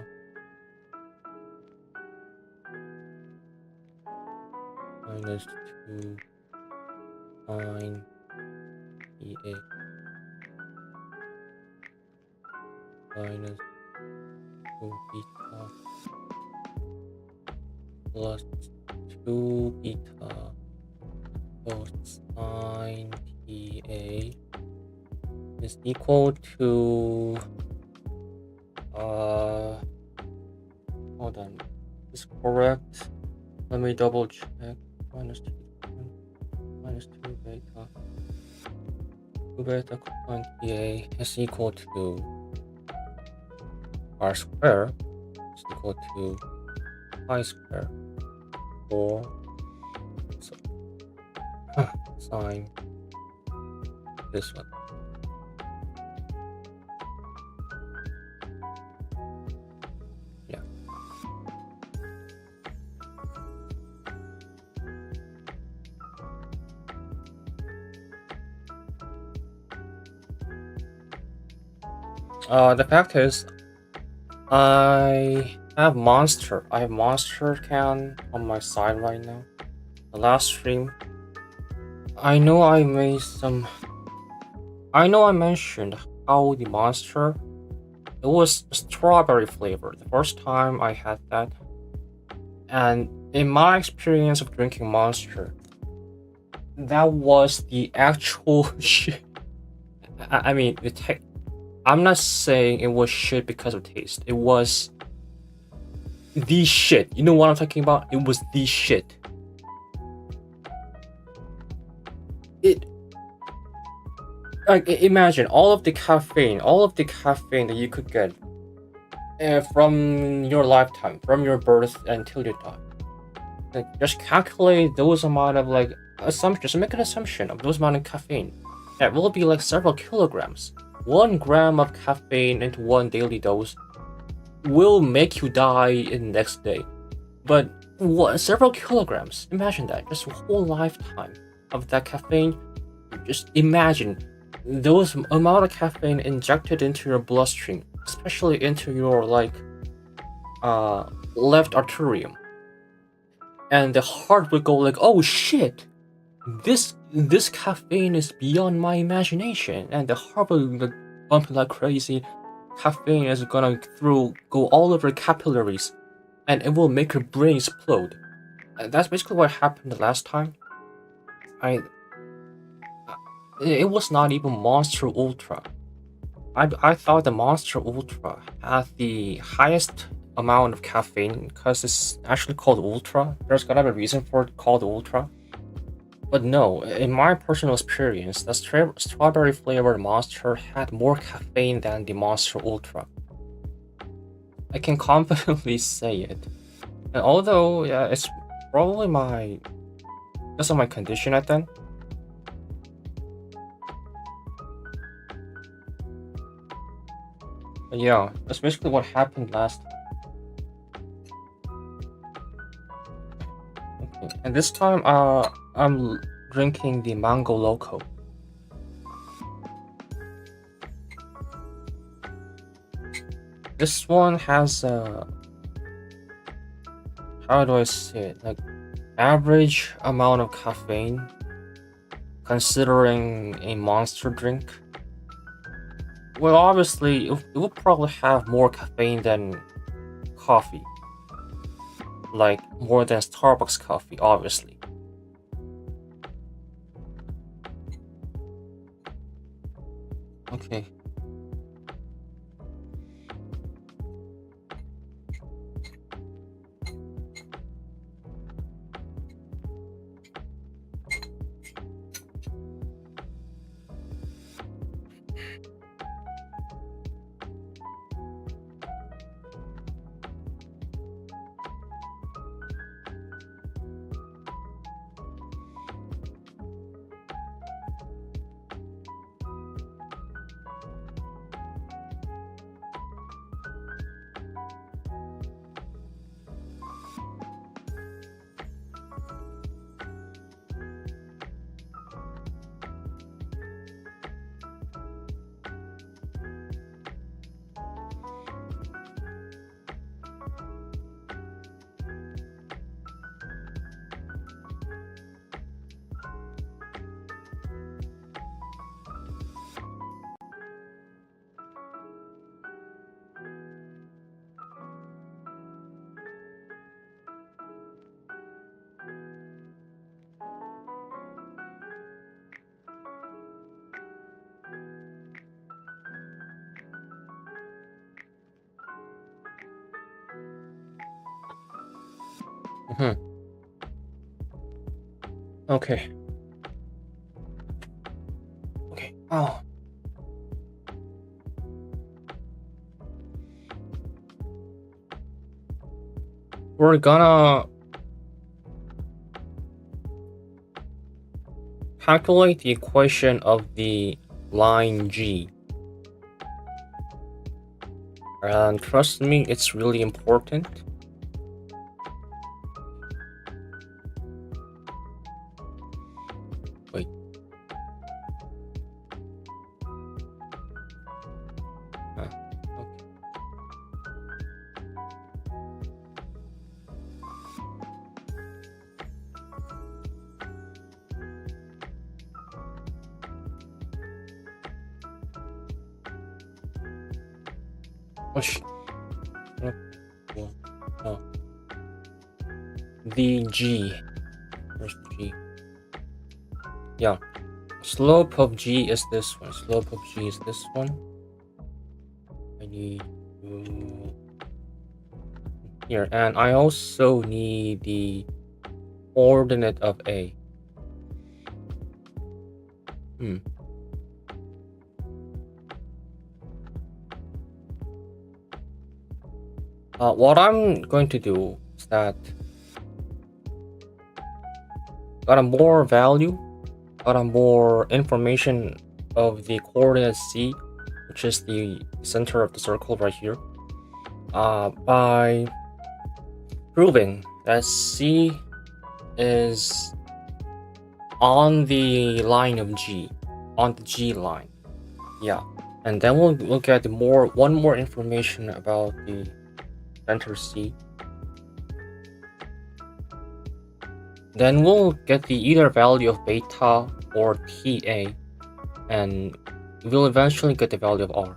S1: minus 2 sine EA minus 2 beta plus 2 beta cosine TA is equal to hold on, is correct? Let me double check. Minus 2 beta. 2 beta cosine TA is equal to R square is equal to pi square 4 Sign this one. Yeah. The fact is, I have Monster. I have Monster can on my side right now. The last stream, I know I made some. I know I mentioned how the Monster, it was strawberry flavor the first time I had that, and in my experience of drinking Monster, that was the actual shit. I mean, I'm not saying it was shit because of taste. It was the shit. You know what I'm talking about? It was the shit. Like, imagine all of the caffeine that you could get from your lifetime, from your birth until you die. Like, just calculate those amount of like assumptions. Make an assumption of those amount of caffeine. That will be like several kilograms. 1 gram of caffeine into one daily dose will make you die in the next day. But what, several kilograms? Imagine that. Just a whole lifetime of that caffeine. Just imagine those amount of caffeine injected into your bloodstream, especially into your like left arterium, and the heart would go like, oh shit, this caffeine is beyond my imagination, and the heart will like bumping like crazy. Caffeine is gonna go all over capillaries, and it will make your brain explode. And that's basically what happened the last time. It was not even Monster Ultra. I thought the Monster Ultra had the highest amount of caffeine because it's actually called Ultra. There's gotta be a reason for it called Ultra. But no, in my personal experience, the strawberry flavored Monster had more caffeine than the Monster Ultra. I can confidently say it. And although, yeah, it's probably because of my condition at then. But yeah, that's basically what happened last time. Okay, and this time, I'm drinking the Mango Loco. This one has how do I say it? Like, average amount of caffeine, considering a monster drink. Well, obviously, it will probably have more caffeine than coffee. Like, more than Starbucks coffee, obviously. Okay. Okay. Okay. Oh. We're gonna calculate the equation of the line G. And trust me, it's really important. Wait. Okay. Oh. The G. Where's the G? Yeah. Slope of G is this one. Slope of G is this one. I need to... Here, and I also need the coordinate of A. What I'm going to do is that got a more value, got a more information of the coordinate C, which is the center of the circle right here, by proving that C is on the line of G, on the G line. Yeah, and then we'll look at one more information about the center C. Then we'll get the either value of beta or TA, and we'll eventually get the value of R.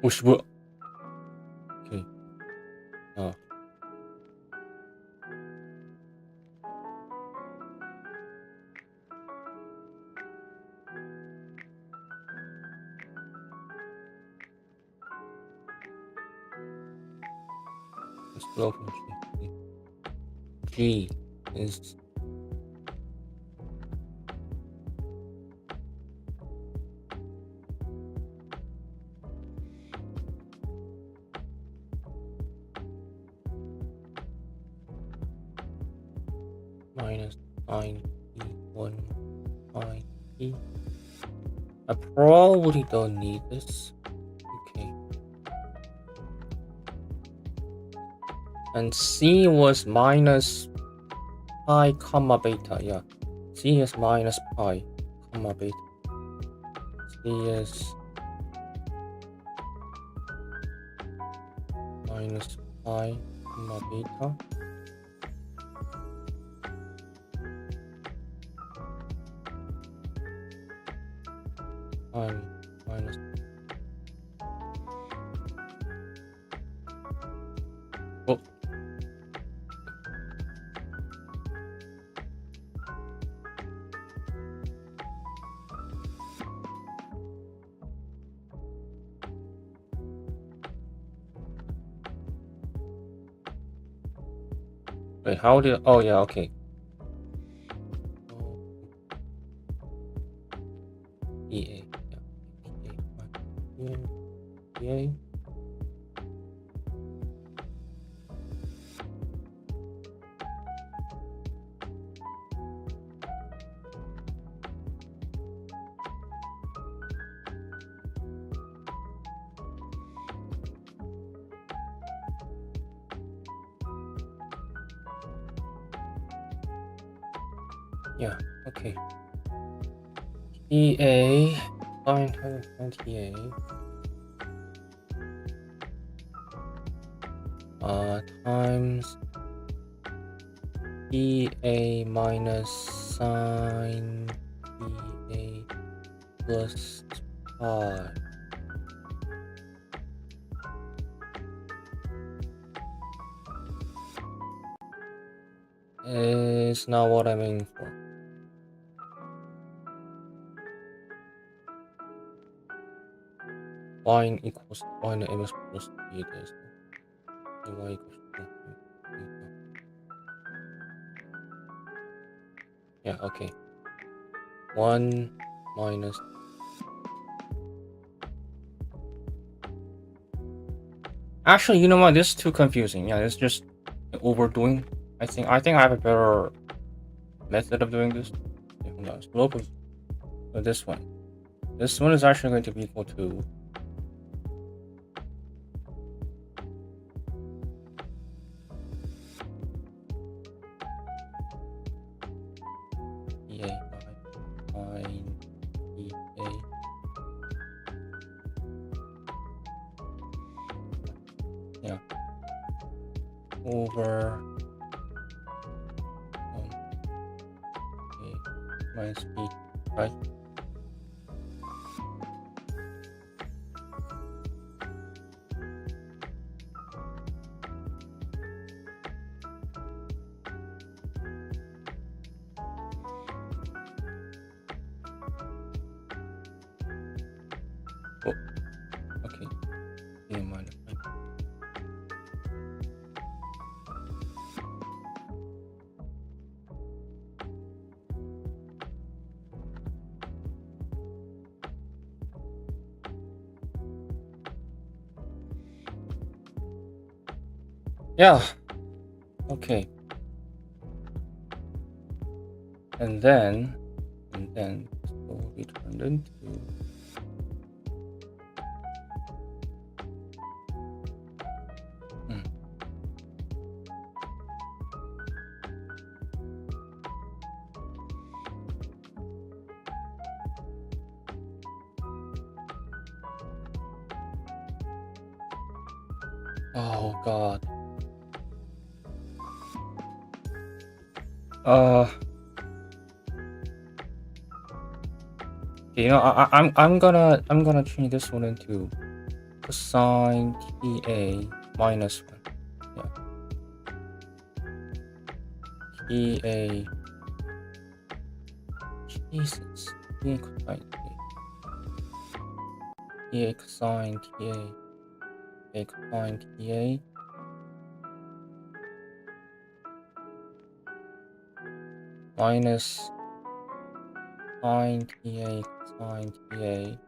S1: Which will... Okay. Slope of G is minus 9E1 9E. I probably don't need this. Okay. And C was minus pi comma beta. Yeah, C is minus pi comma beta. C is minus pi comma beta. Minus. Oh. Wait, how did... Oh, yeah, okay. EA. Yeah. EA. Yeah, okay. EA, find TA. Times EA minus sine EA plus pi. Is not what I'm aiming for. Y equals y and m equals b this. Y equals 2. Yeah, okay. 1 minus Actually, you know what? This is too confusing. Yeah, it's just overdoing. I think I have a better method of doing this. Okay, hold on. Slope of this one. This one is actually going to be equal to EA sine EA. Yeah. Over A minus B, right? Oh, okay. A minus B. Yeah. Okay. And then this will be turned into oh god. Okay, I'm gonna change this one into cosine TA minus 1. Yeah. TA. Jesus. TA cosine TA. TA cosine TA. TA cosine TA. Minus sine TA cosine TA.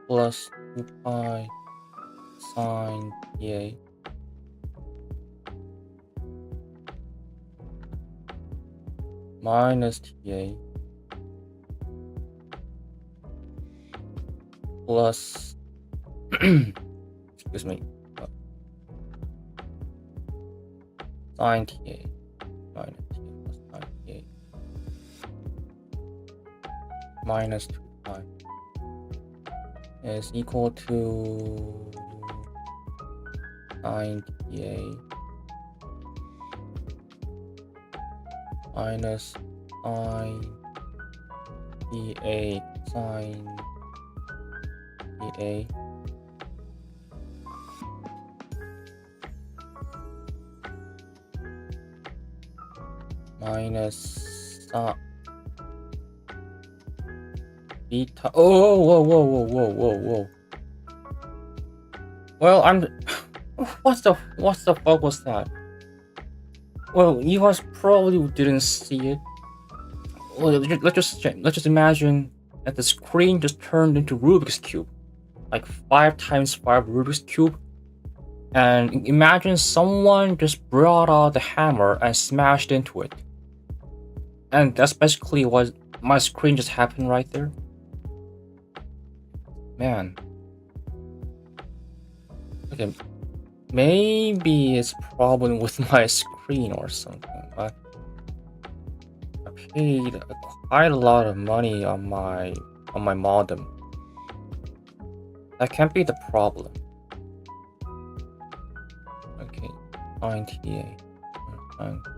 S1: Plus 2 pi sine TA. Minus TA. Plus excuse me, sine TA minus TA plus sine TA minus 2 pi is equal to sine TA minus sine TA sine TA minus beta. Oh, whoa. Well, what the fuck was that? Well, you guys probably didn't see it. Well, let's just imagine that the screen just turned into Rubik's cube, like 5 times 5 Rubik's cube. And imagine someone just brought out the hammer and smashed into it. And that's basically what my screen just happened right there. Man. Okay, maybe it's a problem with my screen or something. I paid quite a lot of money on my modem. That can't be the problem. Okay, sine TA. Sine TA.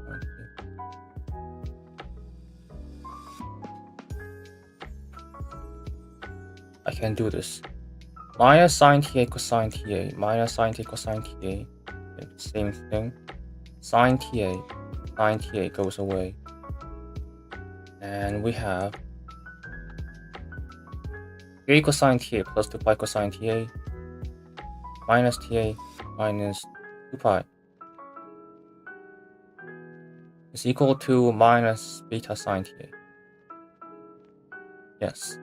S1: I can do this. Minus sine TA cosine TA minus sine TA cosine TA. Same thing. Sine TA goes away. And we have 3 cosine TA plus 2 pi cosine TA minus 2 pi is equal to minus beta sine TA. Yes.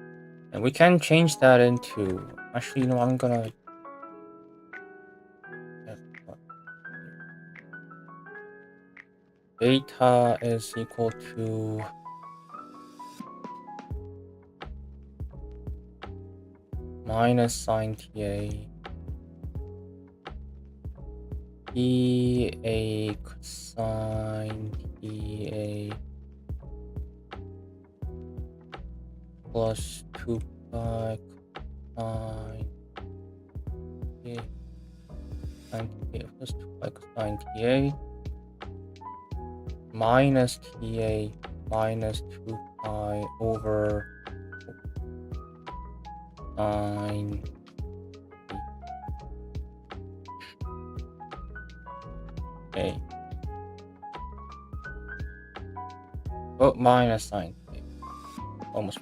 S1: And we can change that into, actually, I'm gonna, beta is equal to minus sine TA TA cosine TA plus 2 pi cosine TA sine TA plus 2 pi cosine TA minus TA minus 2 pi over sine TA. Oh, minus sine TA. Almost.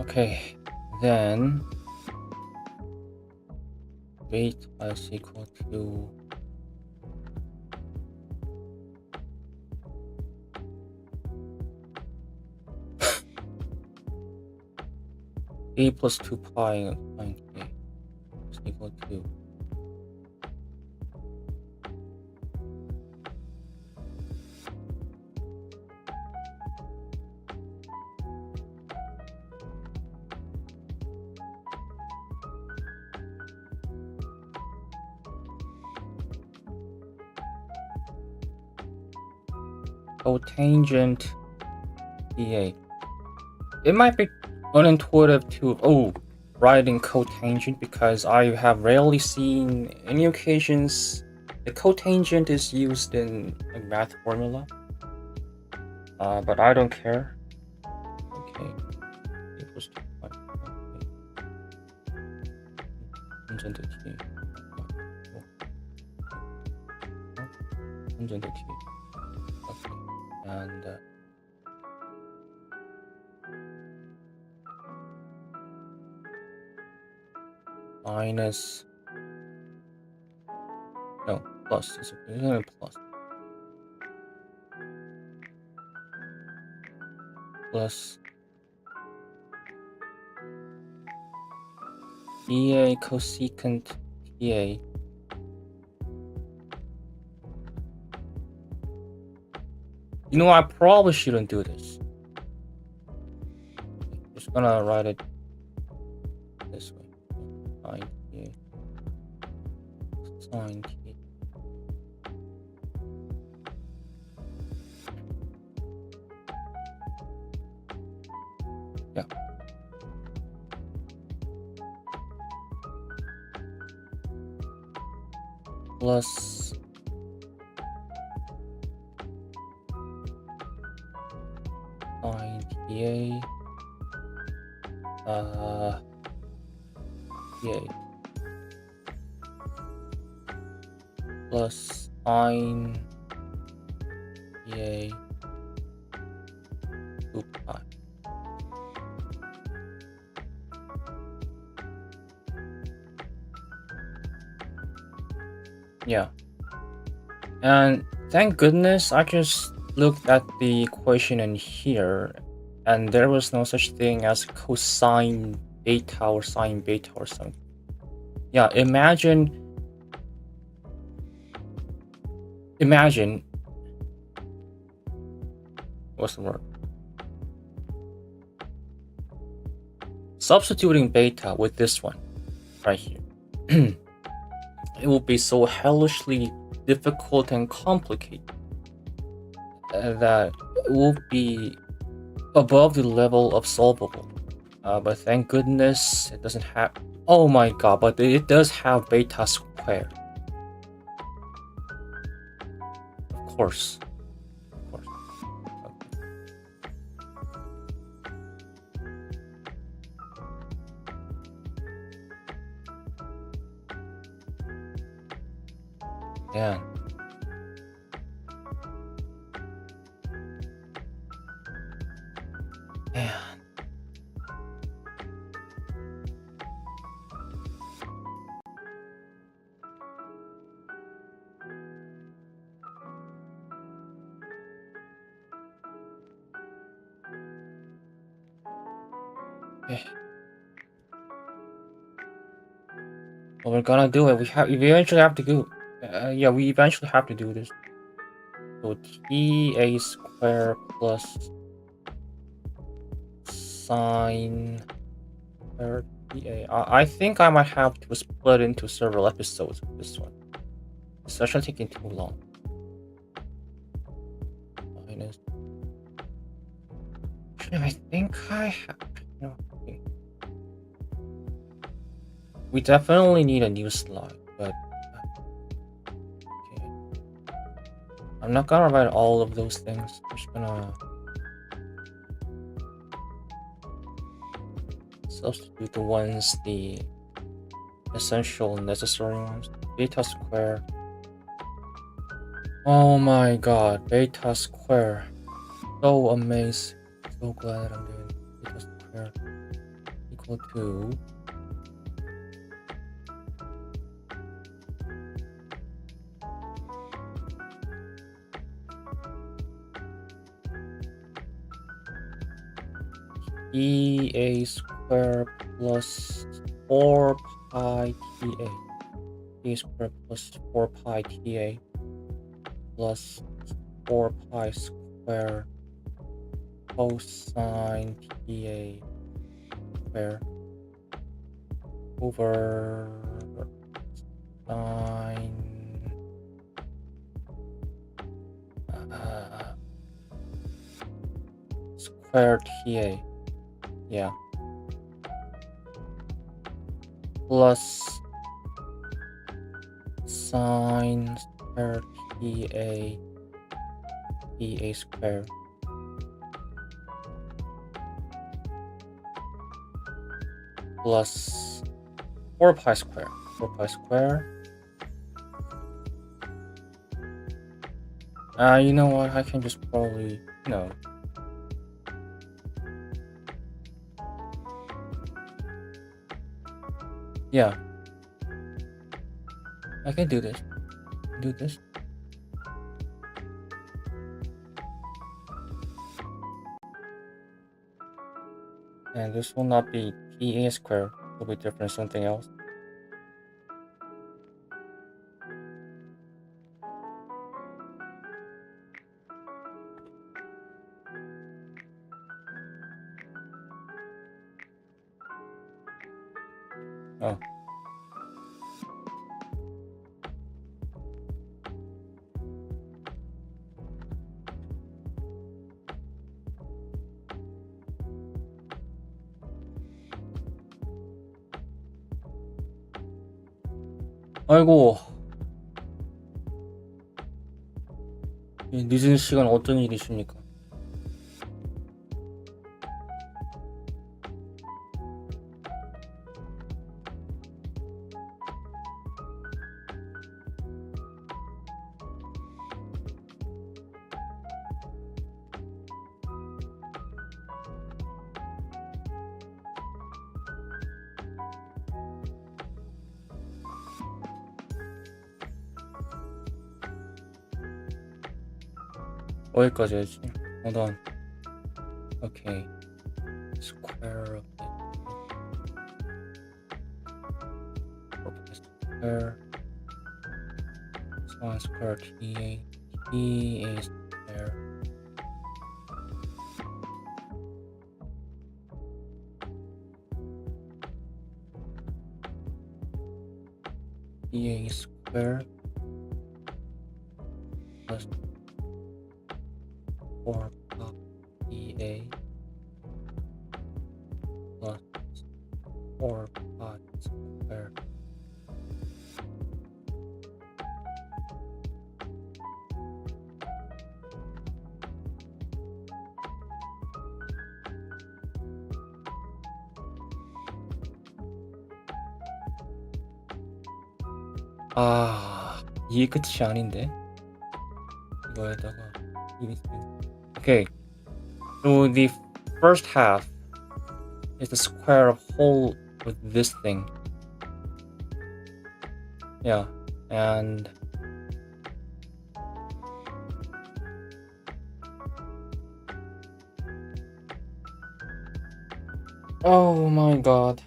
S1: Okay, then beta is equal to a plus 2 pi sine k is equal to cotangent TA. It might be unintuitive to write in cotangent because I have rarely seen any occasions the cotangent is used in a math formula. But I don't care. Okay. Equals 2 pi tangent T. Tangent T. Okay. And minus, no, plus, it's a plus. Plus TA cosecant TA You know, I probably shouldn't do this. Just gonna write it this way. Sine TA. Sine TA. Yeah. Plus sine TA. TA. Plus sine TA 2 pi. Yeah. And thank goodness I just looked at the equation in here and there was no such thing as cosine beta or sine beta or something. Yeah, imagine what's the word? Substituting beta with this one right here. It will be so hellishly difficult and complicated that it will be above the level of solvable. But thank goodness it doesn't have. Oh my god, but it does have beta squared. Of course. Okay. Yeah. Man. Okay. Well, we're gonna do it. We eventually have to do. Yeah, we eventually have to do this. So ta square plus sine square ta. I think I might have to split into several episodes of this one. It's actually taking too long. Minus. Actually, I think I have. No. Okay. We definitely need a new slide, but okay. I'm not gonna write all of those things. I'm just gonna substitute the essential necessary ones. Beta square. Oh my god, beta square. So amazing. So glad I'm doing beta square equal to EA square plus 4 pi TA. E square plus 4 pi TA plus 4 pi square cosine TA square over sine square TA. Yeah. Plus sine square TA square plus 4 pi square. 4 pi square. You know what? I can just probably, no. Yeah. I can do this. Do this. And this will not be TA square. It will be different, something else. Oh. 아이고. 이 늦은 시간 어떤 일이십니까? 어디까지 해야지? Hold on. Okay. Square of it. Square. Sine square TA. TA square. TA square plus 4 pi TA plus 4 pi square. 이게 끝이 아닌데? 이거에다가 Okay. So first half is the square of whole with this thing. Yeah, and oh my god.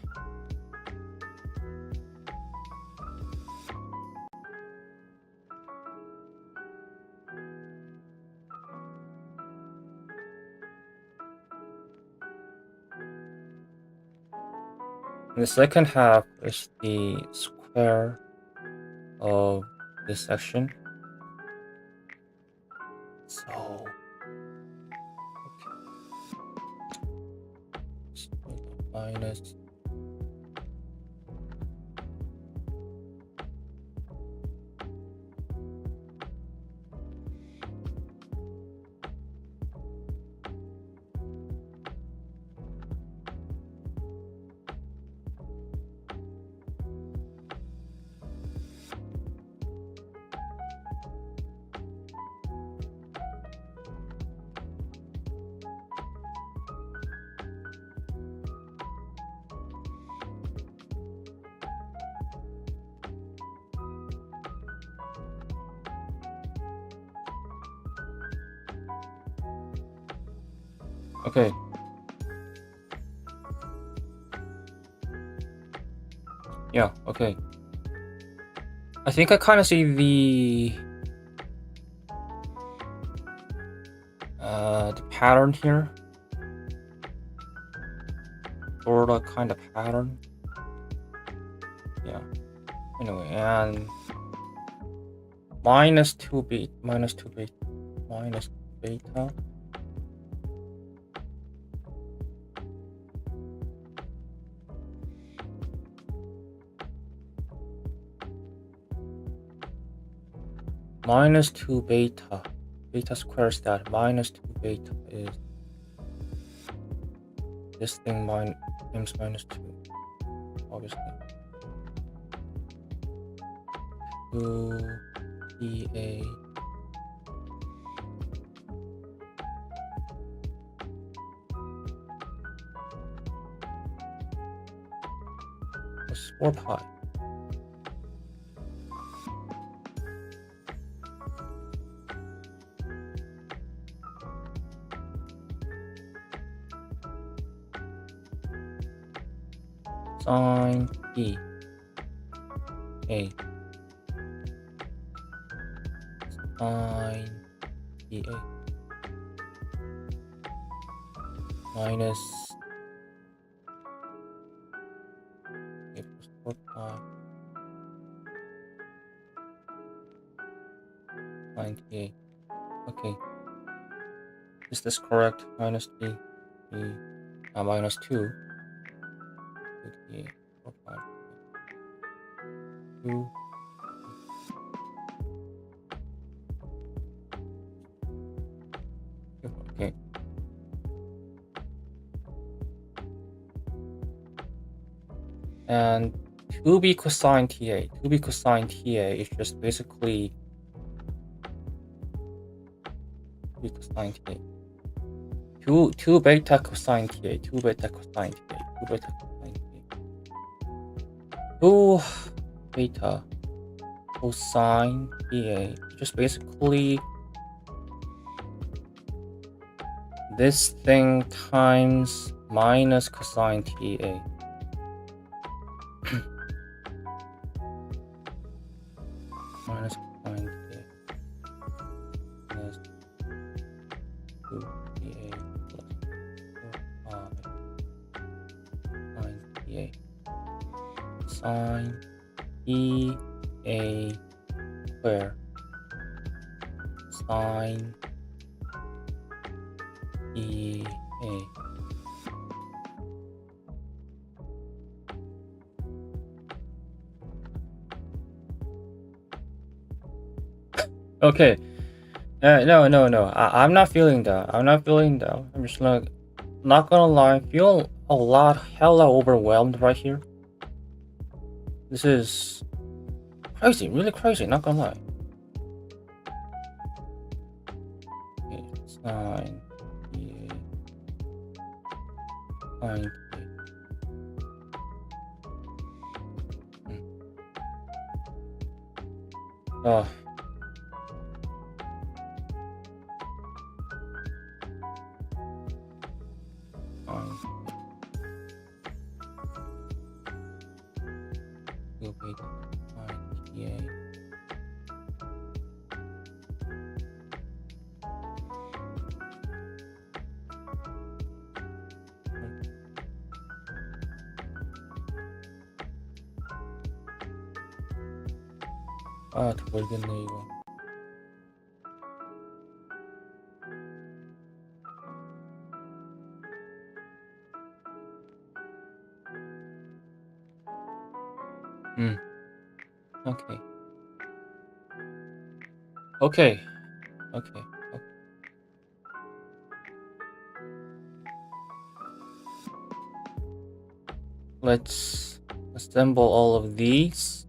S1: The second half is the square of this section. So, okay. Minus. Okay. Yeah, okay. I think I kind of see the pattern here. Sorta kind of pattern. Yeah. Anyway, and minus 2 beta. Minus 2 beta. Beta square is that. Minus 2 beta is this thing times minus 2. Obviously. 2 EA. Plus 4 pi. Sine E A sine E A minus plus 4 pi sine E A. Okay, is this correct? Minus 3 minus 2. 4 pi 2. Okay. And 2b cosine TA. 2b cosine TA is just basically 2b cosine TA. 2 beta cosine TA. 2 beta cosine TA. 2 beta cosine TA. 2 beta cosine TA. Just basically this thing times minus cosine TA. Minus cosine TA. Minus 2 TA plus 4 pi sine TA. Sine EA square sine EA. Okay. No. I'm not feeling that. I'm just like, not gonna lie, I feel a lot hella overwhelmed right here. This is crazy, really crazy, not gonna lie. Okay, sine EA Fine. Oh. Fine. Will be fine. Yay. 아, 모르겠네 이거. Okay. Okay. Okay. Let's assemble all of these.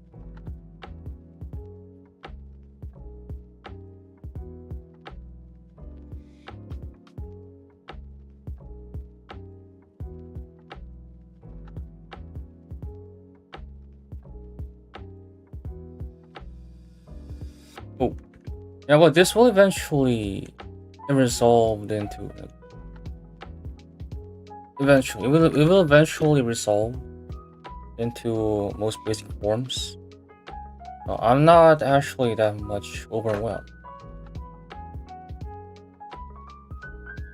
S1: Oh, yeah, well, this will eventually resolve into. Eventually, it will eventually resolve into most basic forms. So I'm not actually that much overwhelmed.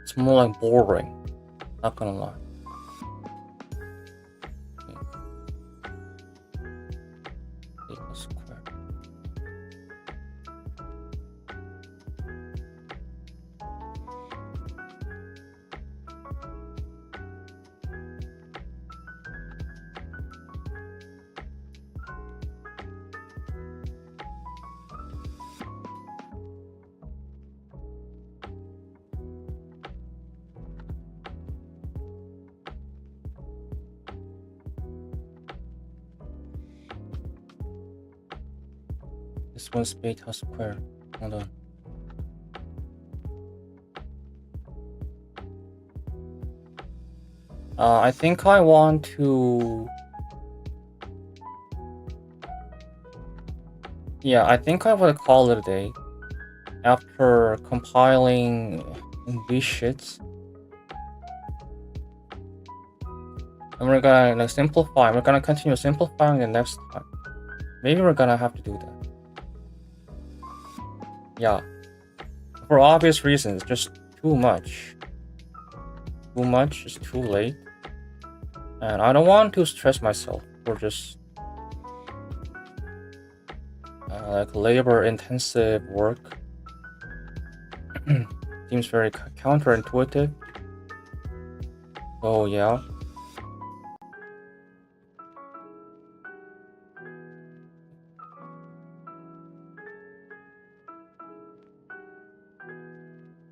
S1: It's more like boring. Not gonna lie. Equals square. This one's beta square. Hold on. I think I want to. Yeah, I think I would call it a day. After compiling these shits, and we're gonna like simplify. We're gonna continue simplifying the next time. Maybe we're gonna have to do that. Yeah, for obvious reasons, just too much. Too much is too late, and I don't want to stress myself for just like labor-intensive work. Seems very counterintuitive. Oh yeah.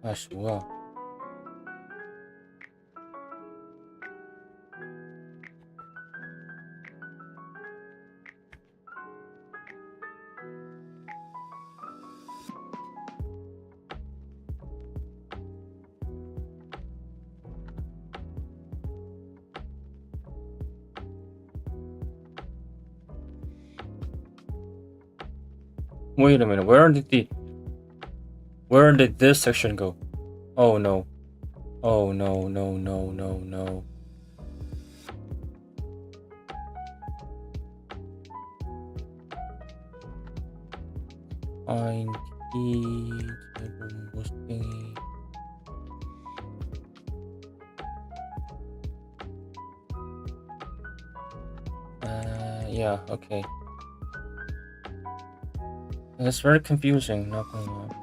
S1: 아, 씨, 뭐야. Wait a minute, where did this section go? Oh no. Oh no, no, no, no, no. Find key table thingy. Yeah, okay. It's very confusing, not gonna lie.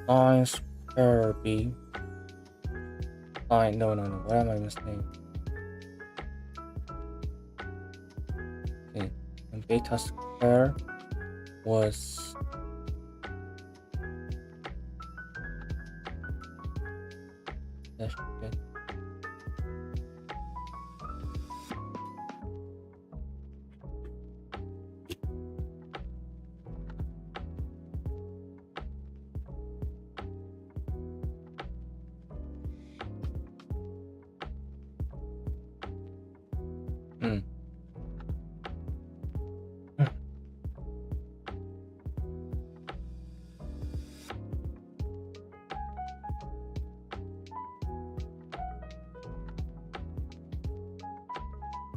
S1: Sine square b. Sine, no, what am I missing? Okay, and beta square was that's good.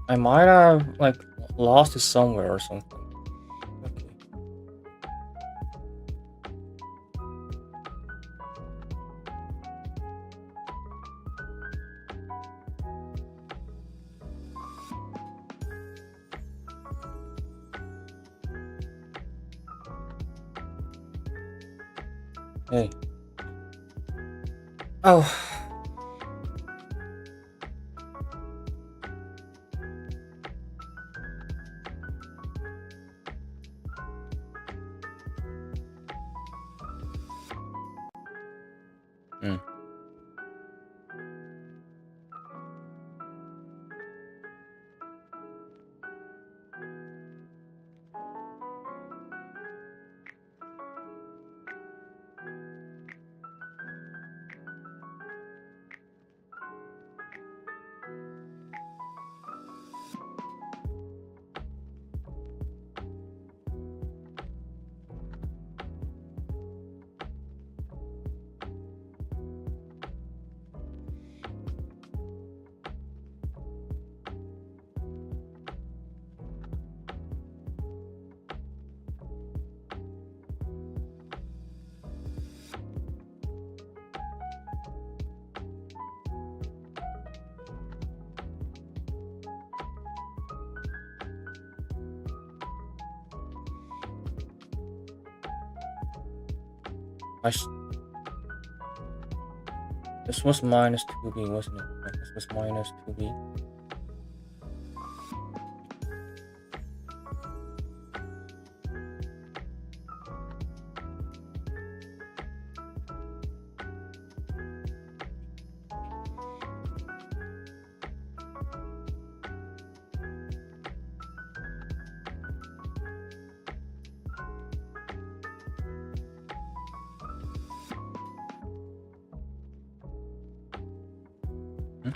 S1: I might have like lost it somewhere or something. Okay. Hey. Oh. Hmm. This was minus 2b, wasn't it? This was minus 2b. Hmm?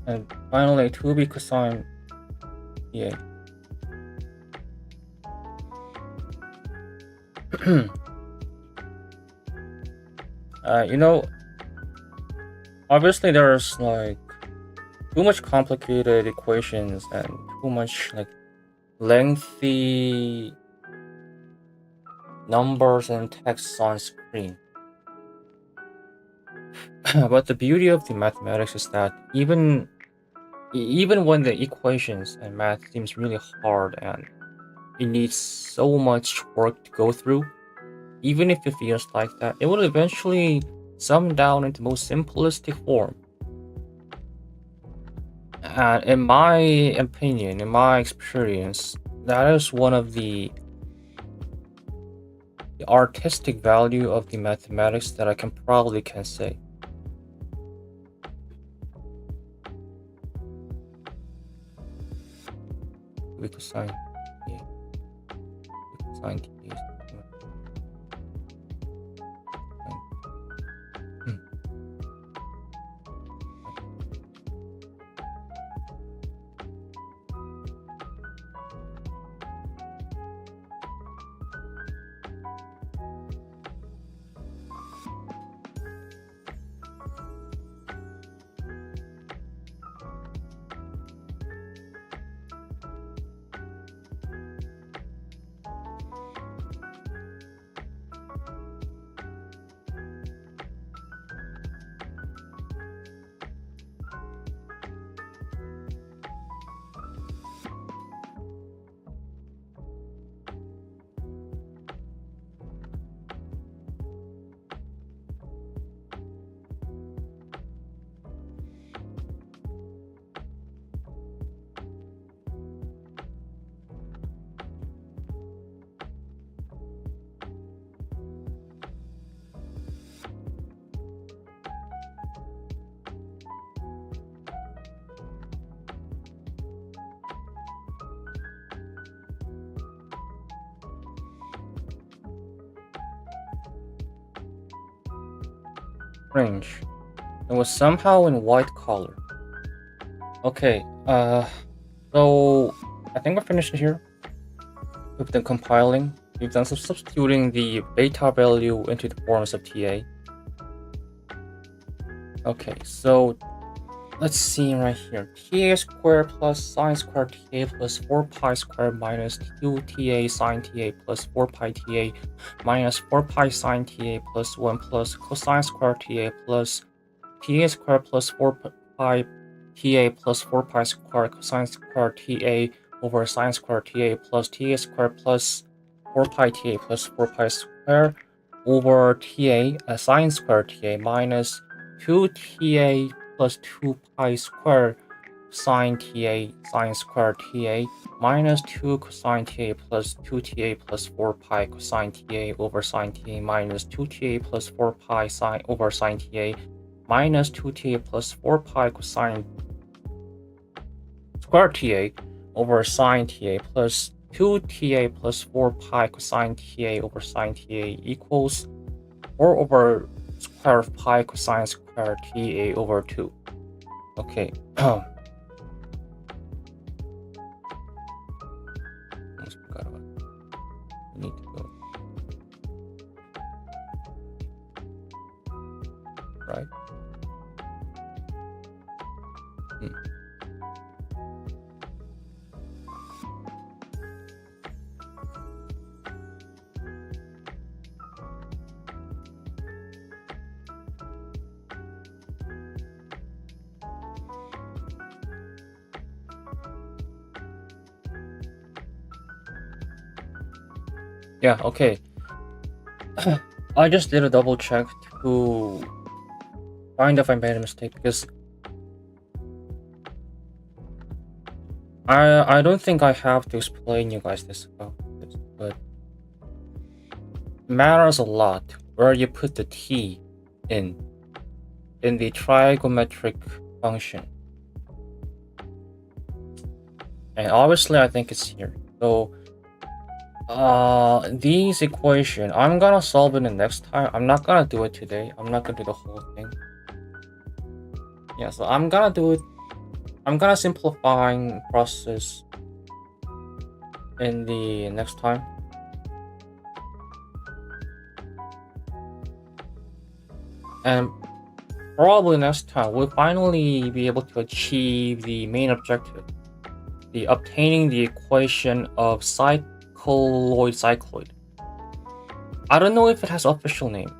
S1: And finally, 2b cosine. Yeah. You know, obviously there's like too much complicated equations and too much like lengthy numbers and text on screen. But the beauty of the mathematics is that even when the equations and math seems really hard and it needs so much work to go through, even if it feels like that, it will eventually sum down into the most simplistic form. And in my opinion, in my experience, that is one of the artistic value of the mathematics that I can probably say. We cosine, yeah, we cosine keys. Strange. It was somehow in white color. Okay, so I think we're finished here. We've done compiling. We've done some substituting the beta value into the forms of TA. Okay, so let's see right here. TA squared plus sine squared TA plus 4 pi squared minus 2 TA sine TA plus 4 pi TA minus 4 pi sine TA plus 1 plus cosine squared TA plus TA squared plus 4 pi TA plus 4 pi squared cosine squared TA over sine squared TA plus TA squared plus 4 pi TA plus 4 pi squared over TA sine squared TA minus 2 TA plus 2 pi squared sine TA sine squared TA minus 2 cosine TA plus 2 TA plus 4 pi cosine TA over sine TA minus 2 TA plus 4 pi sine over sine TA minus 2 TA plus 4 pi cosine squared TA over sine TA plus 2 TA plus 4 pi cosine TA over sine TA equals 4 over square of pi cosine squared TA over 2. Okay. Almost forgot about it. I need to go. Right? Yeah, okay. I just did a double check to find if I made a mistake because I don't think I have to explain you guys this about this, but it matters a lot where you put the t in the trigonometric function. And obviously I think it's here. So these equation, I'm gonna solve it the next time. I'm not gonna do it today. I'm not gonna do the whole thing. Yeah, so I'm gonna do it. I'm gonna simplifying process in the next time. And probably next time we'll finally be able to achieve the main objective, the obtaining the equation of cycloid. I don't know if it has official name.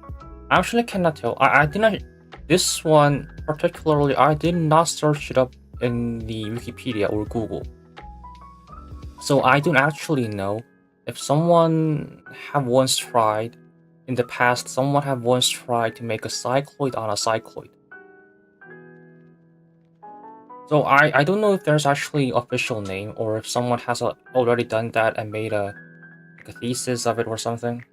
S1: I actually cannot tell. I did not. This one particularly, I did not search it up in the Wikipedia or Google. So I don't actually know if someone have once tried in the past. Someone have once tried to make a cycloid on a cycloid. So I don't know if there's actually official name or if someone has already done that and made a thesis of it or something.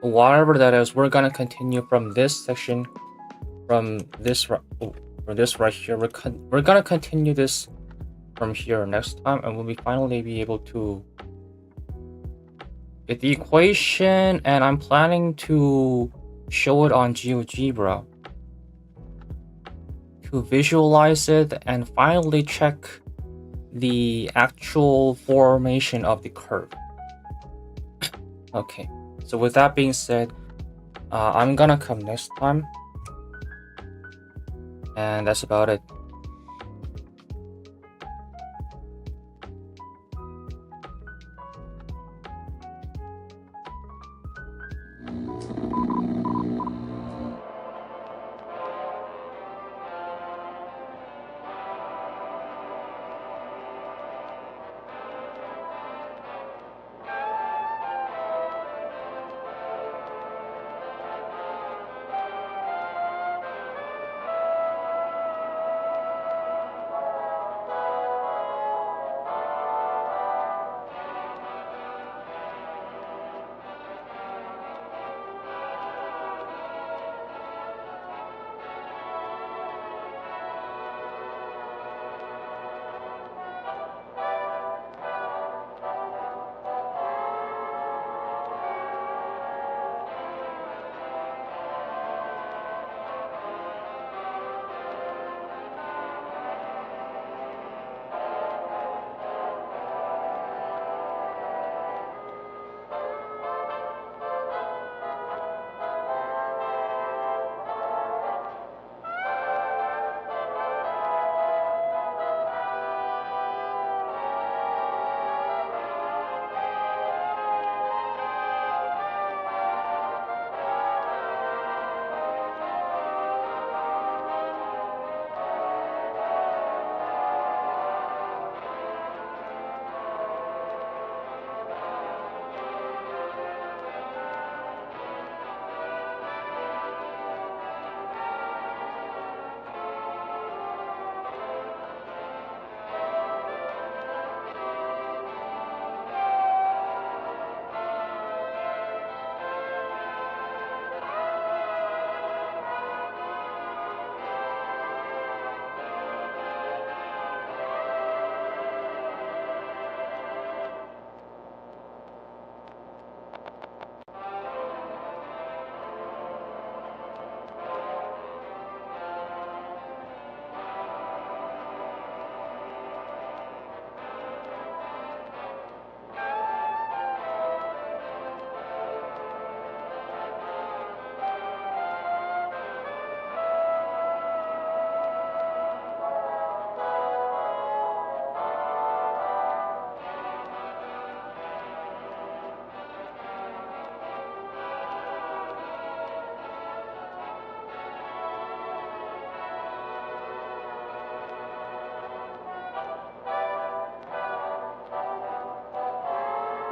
S1: Whatever that is, we're gonna continue from this section, from this right here. We're gonna continue this from here next time, and we'll finally be able to get the equation. And I'm planning to show it on GeoGebra to visualize it and finally check the actual formation of the curve. Okay, so with that being said, I'm gonna come next time, and that's about it.